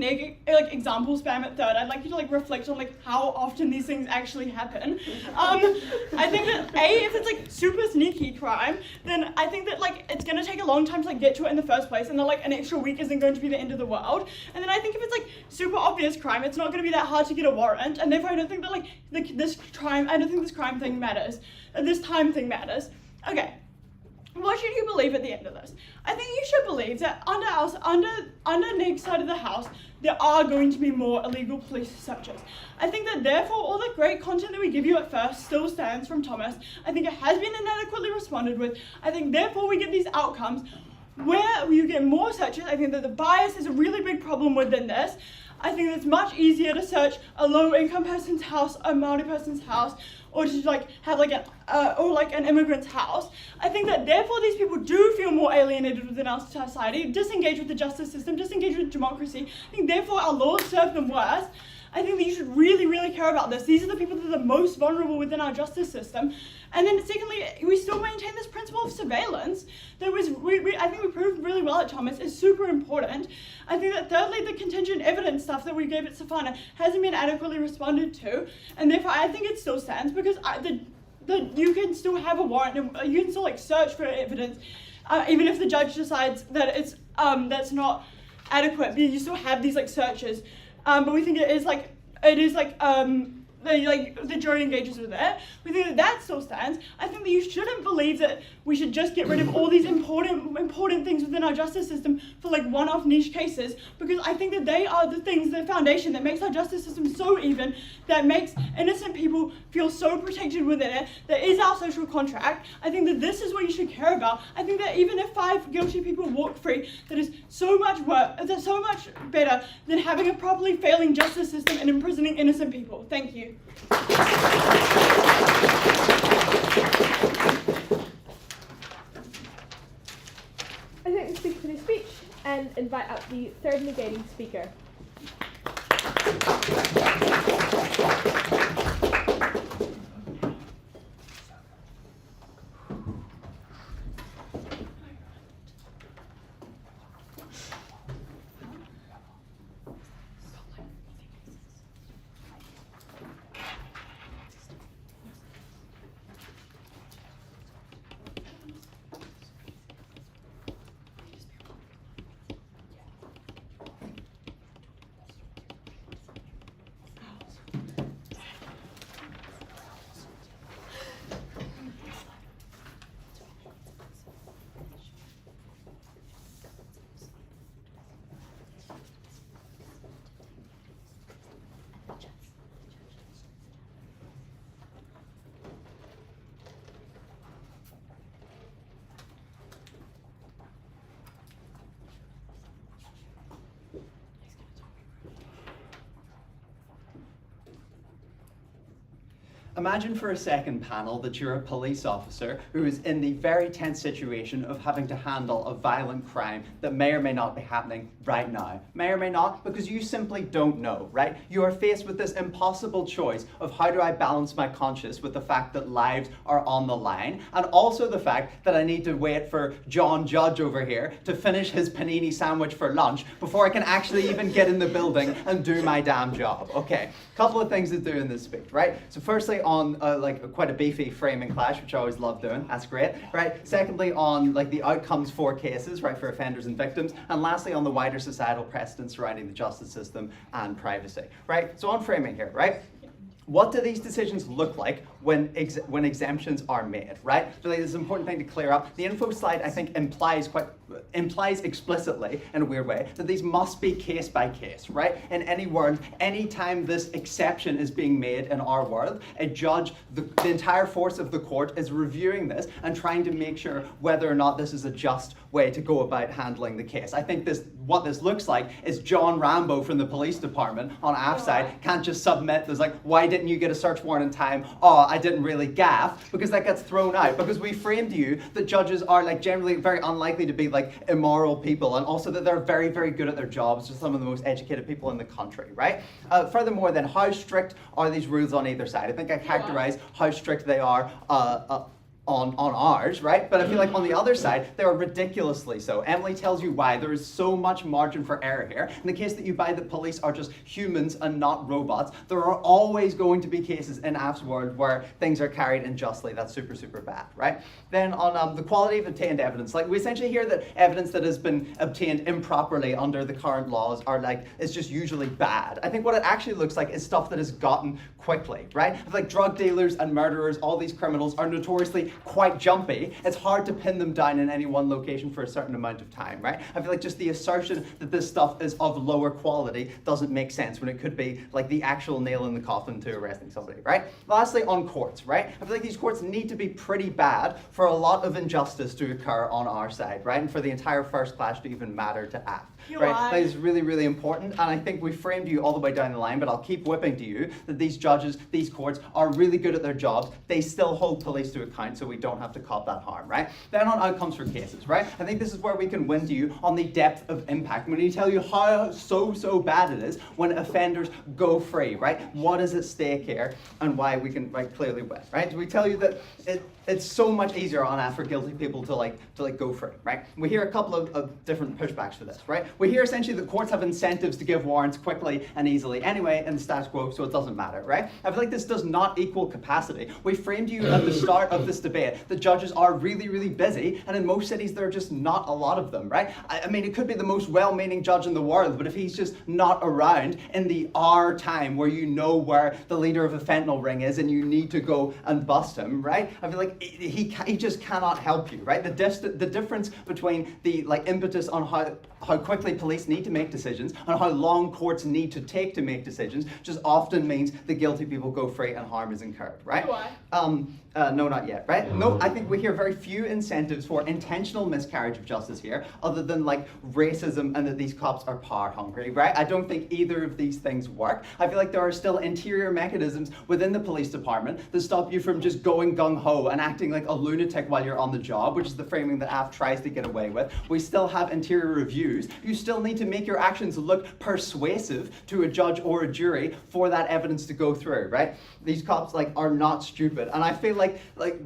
example spam at third, I'd like you to like reflect on like how often these things actually happen. I think that if it's like super sneaky crime, then I think that like it's gonna take a long time to like get to it in the first place, and then like an extra week isn't going to be the end of the world. And then I think if it's like super obvious crime, it's not gonna be that hard to get a warrant, and therefore I don't think that like this crime thing matters. This time thing matters. Okay. What should you believe at the end of this? I think you should believe that under Nick's side of the house, there are going to be more illegal police searches. I think that therefore all the great content that we give you at first still stands from Thomas. I think it has been inadequately responded with. I think therefore we get these outcomes where you get more searches. I think that the bias is a really big problem within this. I think it's much easier to search a low-income person's house, a Māori person's house, or to like have like an immigrant's house. I think that therefore these people do feel more alienated within our society, disengaged with the justice system, disengaged with democracy. I think therefore our laws serve them worse. I think that you should really, really care about this. These are the people that are the most vulnerable within our justice system. And then secondly, we still maintain this principle of surveillance that I think we proved really well at Thomas is super important. I think that thirdly, the contingent evidence stuff that we gave at Safana hasn't been adequately responded to, and therefore I think it still stands, because you can still have a warrant, and you can still like search for evidence, even if the judge decides that it's that's not adequate. But you still have these like searches. But we think the jury engages with it. We think that still stands. I think that you shouldn't believe that we should just get rid of all these important things within our justice system for like one-off niche cases, because I think that they are the foundation that makes our justice system so even, that makes innocent people feel so protected within it, that is our social contract. I think that this is what you should care about. I think that even if 5 guilty people walk free, that is so much better than having a properly failing justice system and imprisoning innocent people. Thank you. I thank the speaker for their speech and invite up the third negating speaker. Imagine for a second, panel, that you're a police officer who is in the very tense situation of having to handle a violent crime that may or may not be happening right now. May or may not, because you simply don't know, right? You are faced with this impossible choice of how do I balance my conscience with the fact that lives are on the line, and also the fact that I need to wait for John Judge over here to finish his panini sandwich for lunch before I can actually even get in the building and do my damn job. Okay, couple of things to do in this speech, right? So firstly, on quite a beefy framing clash, which I always love doing. That's great, right? Secondly, on like the outcomes for cases, right, for offenders and victims, and lastly, on the wider societal precedents surrounding the justice system and privacy, right? So on framing here, right? What do these decisions look like when exemptions are made, right? So this is an important thing to clear up. The info slide, I think, implies quite implies explicitly, in a weird way, that these must be case by case, right? In any world, anytime this exception is being made in our world, a judge, the entire force of the court is reviewing this and trying to make sure whether or not this is a just way to go about handling the case. I think what this looks like is John Rambo from the police department on our side can't just submit this like, why didn't you get a search warrant in time? Oh, I didn't really gaff, because that gets thrown out. Because we framed you that judges are like generally very unlikely to be like immoral people, and also that they're very, very good at their jobs, just some of the most educated people in the country, right? Furthermore, then, how strict are these rules on either side? I think I characterize how strict they are on ours, right? But I feel like on the other side, they are ridiculously so. Emily tells you why. There is so much margin for error here. In the case that you buy that police are just humans and not robots, there are always going to be cases in AF's world where things are carried unjustly. That's super, super bad, right? Then on the quality of obtained evidence, like we essentially hear that evidence that has been obtained improperly under the current laws is just usually bad. I think what it actually looks like is stuff that is gotten quickly, right? Like drug dealers and murderers, all these criminals are notoriously quite jumpy. It's hard to pin them down in any one location for a certain amount of time, right? I feel like just the assertion that this stuff is of lower quality doesn't make sense when it could be like the actual nail in the coffin to arresting somebody, right? Lastly, on courts, right? I feel like these courts need to be pretty bad for a lot of injustice to occur on our side, right? And for the entire first class to even matter to act. Right? That is really, really important, and I think we framed you all the way down the line, but I'll keep whipping to you that these judges, these courts, are really good at their jobs. They still hold police to account, so we don't have to cop that harm, right? Then on outcomes for cases, right? I think this is where we can win to you on the depth of impact. When we tell you how so bad it is when offenders go free, right? What is at stake here, and why we can clearly win, right? We tell you that it's so much easier on that for guilty people to go free, right? We hear a couple of different pushbacks for this, right? We hear essentially that courts have incentives to give warrants quickly and easily anyway in the status quo, so it doesn't matter, right? I feel like this does not equal capacity. We framed you at the start of this debate that judges are really, really busy, and in most cities there are just not a lot of them, right? I mean, it could be the most well-meaning judge in the world, but if he's just not around in the hour time where you know where the leader of a fentanyl ring is and you need to go and bust him, right? I feel like he just cannot help you, right? The difference between the impetus on how quickly police need to make decisions and how long courts need to take to make decisions just often means the guilty people go free and harm is incurred, right? Why? No, not yet, right? No, I think we hear very few incentives for intentional miscarriage of justice here, other than racism and that these cops are power hungry, right? I don't think either of these things work. I feel like there are still interior mechanisms within the police department that stop you from just going gung-ho and acting like a lunatic while you're on the job, which is the framing that AF tries to get away with. We still have interior reviews. You still need to make your actions look persuasive to a judge or a jury for that evidence to go through, right? These cops are not stupid, and I feel like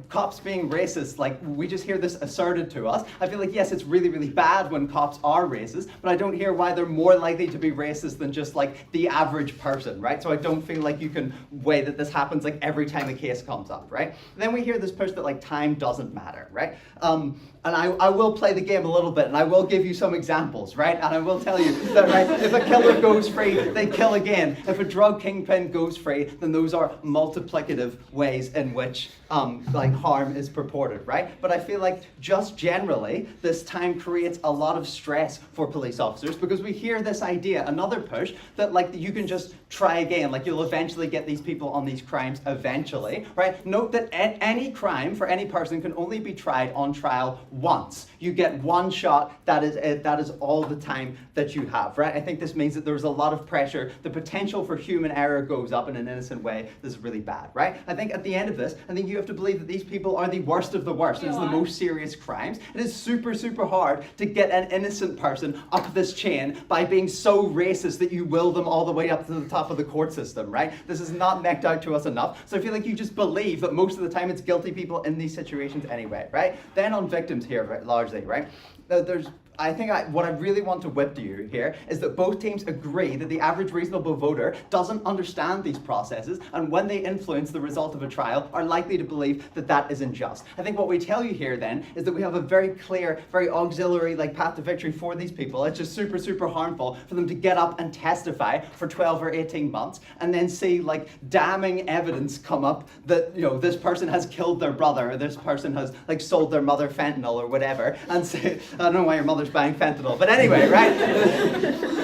cops being racist, we just hear this asserted to us. I feel like yes, it's really, really bad when cops are racist, but I don't hear why they're more likely to be racist than just the average person, right? So I don't feel like you can weigh that this happens every time a case comes up, right? And then we hear this push that time doesn't matter, right? And I will play the game a little bit, and I will give you some examples, right? And I will tell you that, right, if a killer goes free, they kill again. If a drug kingpin goes free, then those are multiplicative ways in which harm is purported, right? But I feel like just generally, this time creates a lot of stress for police officers because we hear this idea, another push, that you can just try again, you'll eventually get these people on these crimes eventually, right? Note that any crime for any person can only be tried on trial once. You get one shot, that is it, that is all the time that you have, right? I think this means that there's a lot of pressure. The potential for human error goes up in an innocent way. This is really bad, right? I think at the end of this, I think you have to believe that these people are the worst of the worst. It is the most serious crimes. It is super, super hard to get an innocent person up this chain by being so racist that you will them all the way up to the top of the court system, right? This is not necked out to us enough. So I feel like you just believe that most of the time it's guilty people in these situations anyway, right? Then on victims here, right, largely, right? There's what I really want to whip to you here is that both teams agree that the average reasonable voter doesn't understand these processes, and when they influence the result of a trial, are likely to believe that that is unjust. I think what we tell you here then is that we have a very clear, very auxiliary path to victory for these people. It's just super, super harmful for them to get up and testify for 12 or 18 months and then see damning evidence come up that this person has killed their brother, or this person has sold their mother fentanyl or whatever, and say, I don't know why your mother's buying fentanyl, but anyway, right?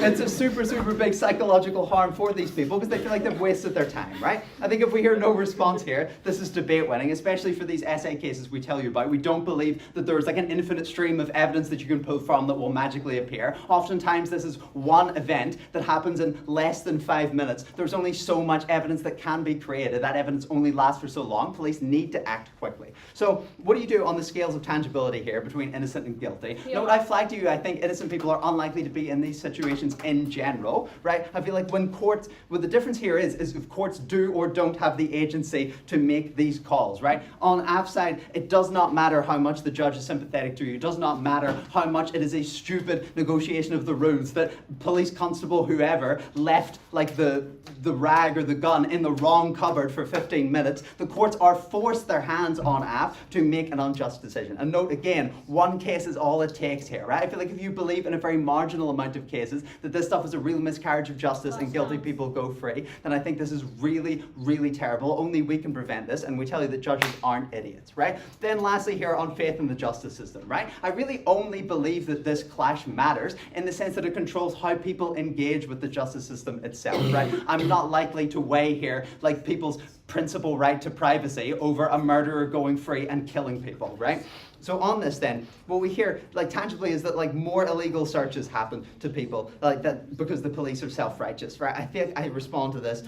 It's a super, super big psychological harm for these people because they feel like they've wasted their time, right? I think if we hear no response here, this is debate winning, especially for these essay cases we tell you about. We don't believe that there's an infinite stream of evidence that you can pull from that will magically appear. Oftentimes this is one event that happens in less than 5 minutes. There's only so much evidence that can be created. That evidence only lasts for so long. Police need to act quickly. So what do you do on the scales of tangibility here between innocent and guilty? Yeah. Note I flagged to you, I think innocent people are unlikely to be in these situations in general, right? I feel like the difference here is if courts do or don't have the agency to make these calls, right? On AF's side, it does not matter how much the judge is sympathetic to you. It does not matter how much it is a stupid negotiation of the rules that police constable whoever left the rag or the gun in the wrong cupboard for 15 minutes. The courts are forced their hands on AF to make an unjust decision. And note again, one case is all it takes here, right? I feel like if you believe in a very marginal amount of cases that this stuff is a real miscarriage of justice and guilty people go free, then I think this is really, really terrible. Only we can prevent this, and we tell you that judges aren't idiots, right? Then lastly here on faith in the justice system, right? I really only believe that this clash matters in the sense that it controls how people engage with the justice system itself, right? I'm not likely to weigh here people's principal right to privacy over a murderer going free and killing people, right? So on this then, what we hear tangibly is that more illegal searches happen to people that because the police are self-righteous, right? I think I respond to this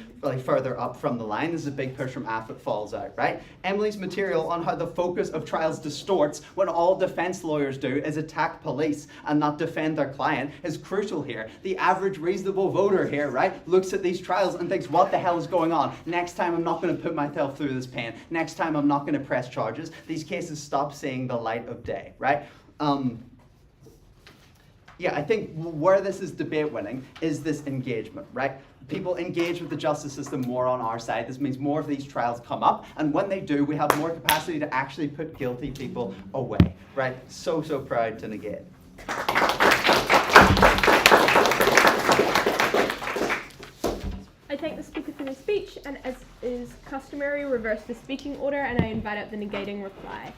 further up from the line. This is a big push from AF that falls out, right? Emily's material on how the focus of trials distorts when all defense lawyers do is attack police and not defend their client is crucial here. The average reasonable voter here, right, looks at these trials and thinks, what the hell is going on? Next time I'm not going to put myself through this pain. Next time I'm not going to press charges. These cases stop seeing the light of day, right? I think where this is debate winning is this engagement, right? People engage with the justice system more on our side. This means more of these trials come up, and when they do, we have more capacity to actually put guilty people away, right? So proud to negate. I thank the speaker for their speech, and as is customary, reverse the speaking order, and I invite up the negating reply.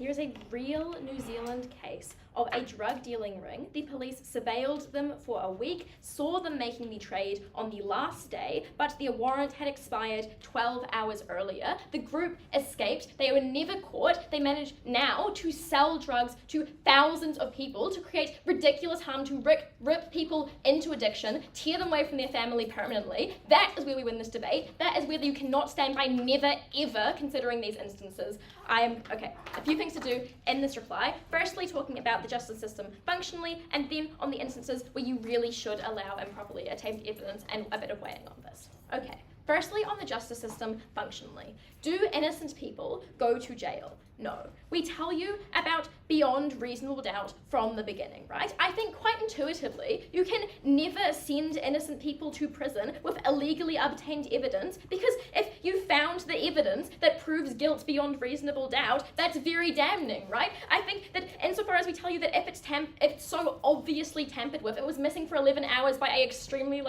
There is a real New Zealand case of a drug dealing ring. The police surveilled them for a week, saw them making the trade on the last day, but their warrant had expired 12 hours earlier. The group escaped. They were never caught. They managed now to sell drugs to thousands of people, to create ridiculous harm, to rip people into addiction, tear them away from their family permanently. That is where we win this debate. That is where you cannot stand by never, ever considering these instances. Okay, a few things to do in this reply. Firstly, talking about the justice system functionally, and then on the instances where you really should allow improperly obtained evidence and a bit of weighing on this. Okay, firstly on the justice system functionally. Do innocent people go to jail? No. We tell you about beyond reasonable doubt from the beginning, right? I think quite intuitively, you can never send innocent people to prison with illegally obtained evidence, because if you found the evidence that proves guilt beyond reasonable doubt, that's very damning, right? I think that insofar as we tell you that if it's so obviously tampered with, it was missing for 11 hours by a extremely,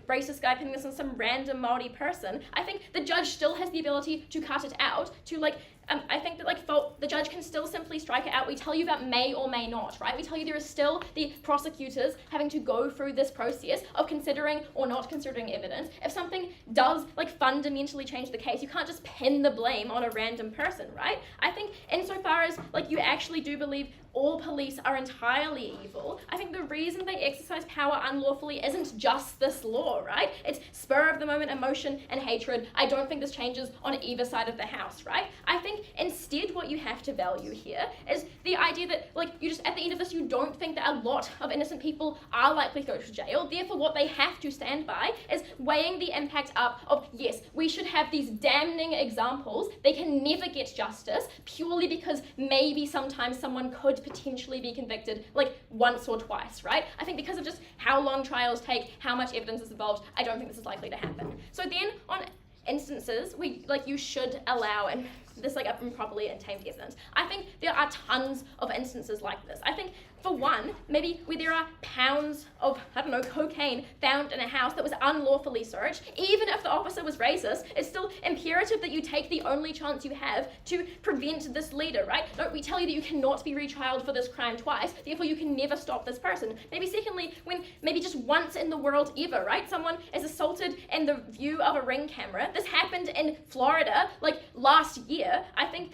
racist guy pinning this on some random Māori person, I think the judge still has the ability to cut it out, to I think that the judge can still simply strike it out. We tell you about may or may not, right? We tell you there is still the prosecutors having to go through this process of considering or not considering evidence. If something does fundamentally change the case, you can't just pin the blame on a random person, right? I think insofar as you actually do believe all police are entirely evil, I think the reason they exercise power unlawfully isn't just this law, right? It's spur of the moment emotion and hatred. I don't think this changes on either side of the house, right? I think instead what you have to value here is the idea that you just at the end of this you don't think that a lot of innocent people are likely to go to jail. Therefore what they have to stand by is weighing the impact up of, yes, we should have these damning examples. They can never get justice purely because maybe sometimes someone could potentially be convicted once or twice, right? I think because of just how long trials take, how much evidence is involved, I don't think this is likely to happen. So then on instances you should allow and this improperly obtained evidence. I think there are tons of instances like this. I think for one, maybe where there are pounds of, cocaine found in a house that was unlawfully searched, even if the officer was racist, it's still imperative that you take the only chance you have to prevent this leader, right? No, we tell you that you cannot be retrialed for this crime twice, therefore you can never stop this person. Maybe secondly, when maybe just once in the world ever, right? Someone is assaulted in the view of a Ring camera. This happened in Florida, last year. I think,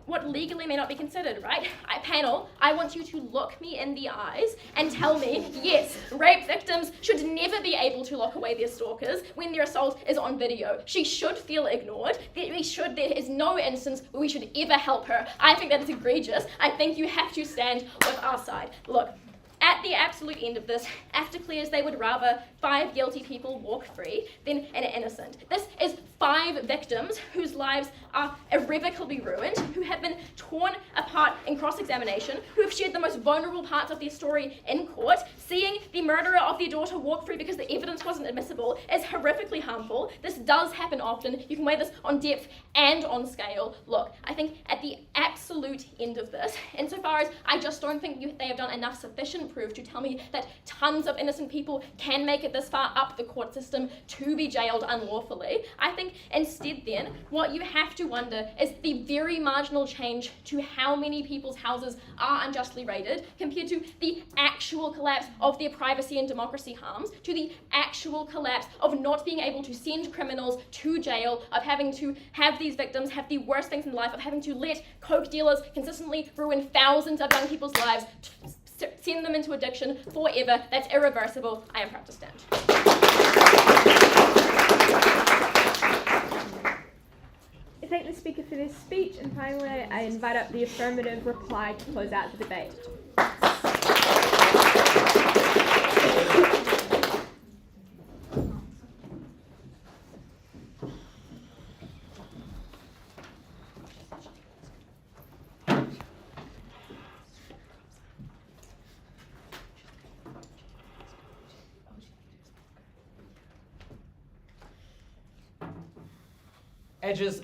what legally may not be considered, right? Panel, I want you to look me in the eyes and tell me, yes, rape victims should never be able to lock away their stalkers when their assault is on video. She should feel ignored. There is no instance where we should ever help her. I think that is egregious. I think you have to stand with our side. Look, at the absolute end of this, AFTA declares they would rather 5 guilty people walk free than an innocent. This is 5 victims whose lives are irrevocably ruined, who have been torn apart in cross-examination, who have shared the most vulnerable parts of their story in court. Seeing the murderer of their daughter walk free because the evidence wasn't admissible is horrifically harmful. This does happen often. You can weigh this on depth and on scale. Look, I think at the absolute end of this, insofar as I just don't think they have done enough sufficient proof to tell me that tons of innocent people can make it this far up the court system to be jailed unlawfully, I think instead then what you have to wonder is the very marginal change to how many people's houses are unjustly raided compared to the actual collapse of their privacy and democracy harms, to the actual collapse of not being able to send criminals to jail, of having to have these victims have the worst things in life, of having to let coke dealers consistently ruin thousands of young people's lives, send them into addiction forever. That's irreversible. I am proud to stand. I thank the speaker for their speech, and finally I invite up the affirmative reply to close out the debate. Edges,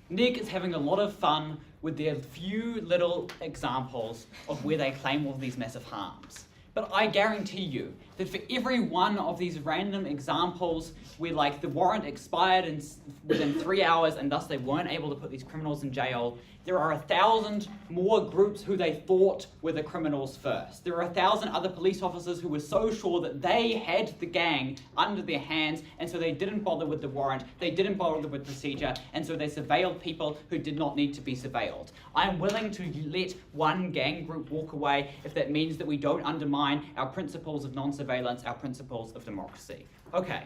Nick is having a lot of fun with their few little examples of where they claim all these massive harms. But I guarantee you that for every one of these random examples where the warrant expired within 3 hours and thus they weren't able to put these criminals in jail, there are 1,000 more groups who they thought were the criminals first. There are 1,000 other police officers who were so sure that they had the gang under their hands, and so they didn't bother with the warrant, they didn't bother with procedure, and so they surveilled people who did not need to be surveilled. I'm willing to let one gang group walk away if that means that we don't undermine our principles of non-surveillance, our principles of democracy. Okay.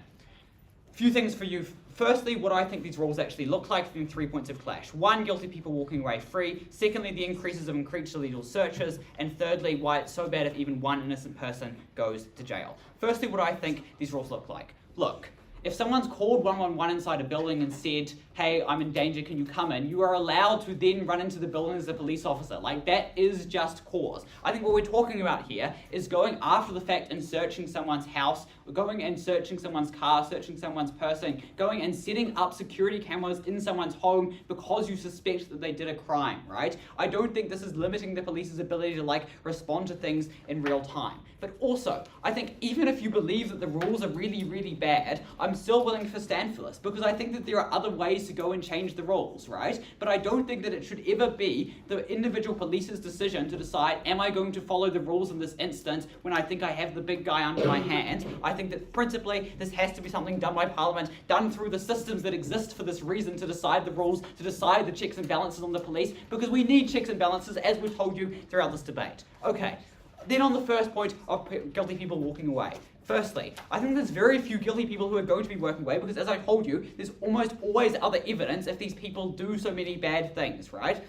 Few things for you. Firstly, what I think these rules actually look like from 3 points of clash. 1, guilty people walking away free. Secondly, the increases of increased illegal searches. And thirdly, why it's so bad if even one innocent person goes to jail. Firstly, what I think these rules look like. Look, if someone's called 111 inside a building and said, hey, I'm in danger, can you come in? You are allowed to then run into the building as a police officer. That is just cause. I think what we're talking about here is going after the fact and searching someone's house, going and searching someone's car, searching someone's person, going and setting up security cameras in someone's home because you suspect that they did a crime, right? I don't think this is limiting the police's ability to respond to things in real time. But also, I think even if you believe that the rules are really, really bad, I'm I'm still willing to stand for this because I think that there are other ways to go and change the rules, right? But I don't think that it should ever be the individual police's decision to decide, am I going to follow the rules in this instance when I think I have the big guy under my hand? I think that principally this has to be something done by Parliament, done through the systems that exist for this reason, to decide the rules, to decide the checks and balances on the police, because we need checks and balances, as we've told you throughout this debate. Okay, then on the first point of guilty people walking away. Firstly, I think there's very few guilty people who are going to be walking away because, as I told you, there's almost always other evidence if these people do so many bad things, right?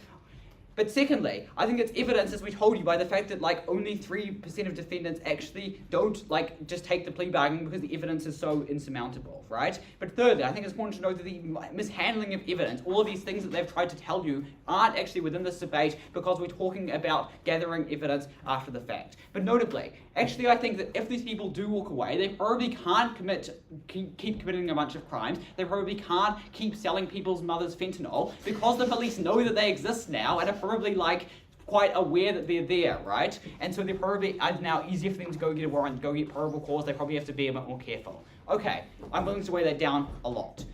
But secondly, I think it's evidence, as we told you, by the fact that only 3% of defendants actually don't just take the plea bargain because the evidence is so insurmountable, right? But thirdly, I think it's important to note that the mishandling of evidence, all of these things that they've tried to tell you, aren't actually within this debate because we're talking about gathering evidence after the fact. But notably, actually I think that if these people do walk away, they probably can't keep committing a bunch of crimes. They probably can't keep selling people's mothers fentanyl because the police know that they exist now and are probably quite aware that they're there, right? And so they're probably now easier for them to go get a warrant, go get probable cause. They probably have to be a bit more careful. Okay, I'm willing to weigh that down a lot.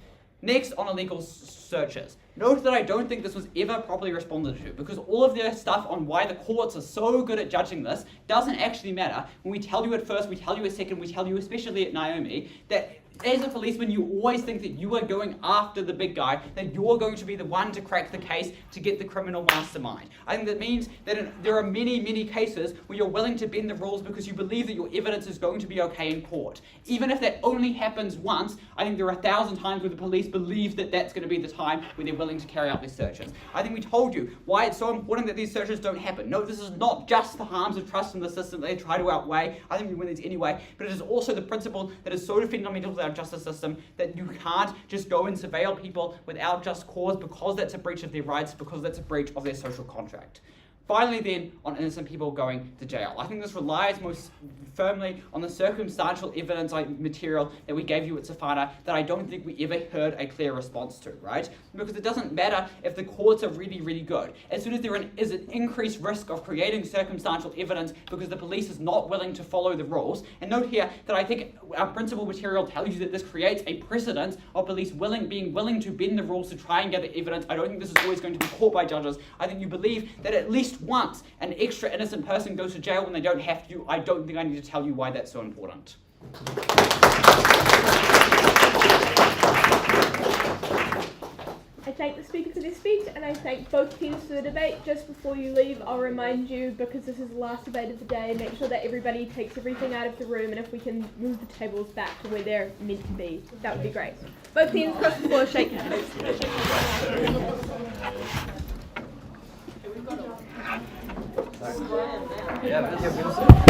Next, on illegal searches. Note that I don't think this was ever properly responded to because all of their stuff on why the courts are so good at judging this doesn't actually matter. When we tell you at first, we tell you at second, we tell you especially at Naomi, that as a policeman, you always think that you are going after the big guy, that you're going to be the one to crack the case to get the criminal mastermind. I think that means that there are many, many cases where you're willing to bend the rules because you believe that your evidence is going to be okay in court. Even if that only happens once, I think there are 1,000 times where the police believe that that's going to be the time when they're willing to carry out their searches. I think we told you why it's so important that these searches don't happen. No, this is not just the harms of trust in the system that they try to outweigh. I think we win these anyway, but it is also the principle that is so fundamental to our justice system that you can't just go and surveil people without just cause because that's a breach of their rights, because that's a breach of their social contract. Finally then, on innocent people going to jail. I think this relies most firmly on the circumstantial evidence material that we gave you at Safana that I don't think we ever heard a clear response to, right? Because it doesn't matter if the courts are really, really good. As soon as there is an increased risk of creating circumstantial evidence because the police is not willing to follow the rules, and note here that I think our principal material tells you that this creates a precedent of police being willing to bend the rules to try and gather evidence. I don't think this is always going to be caught by judges. I think you believe that at least once an extra innocent person goes to jail when they don't have to. I don't think I need to tell you why that's so important. I thank the speaker for their speech and I thank both teams for the debate. Just before you leave, I'll remind you, because this is the last debate of the day, make sure that everybody takes everything out of the room, and if we can move the tables back to where they're meant to be, that would be great. Both teams across the floor, shake hands. Yeah,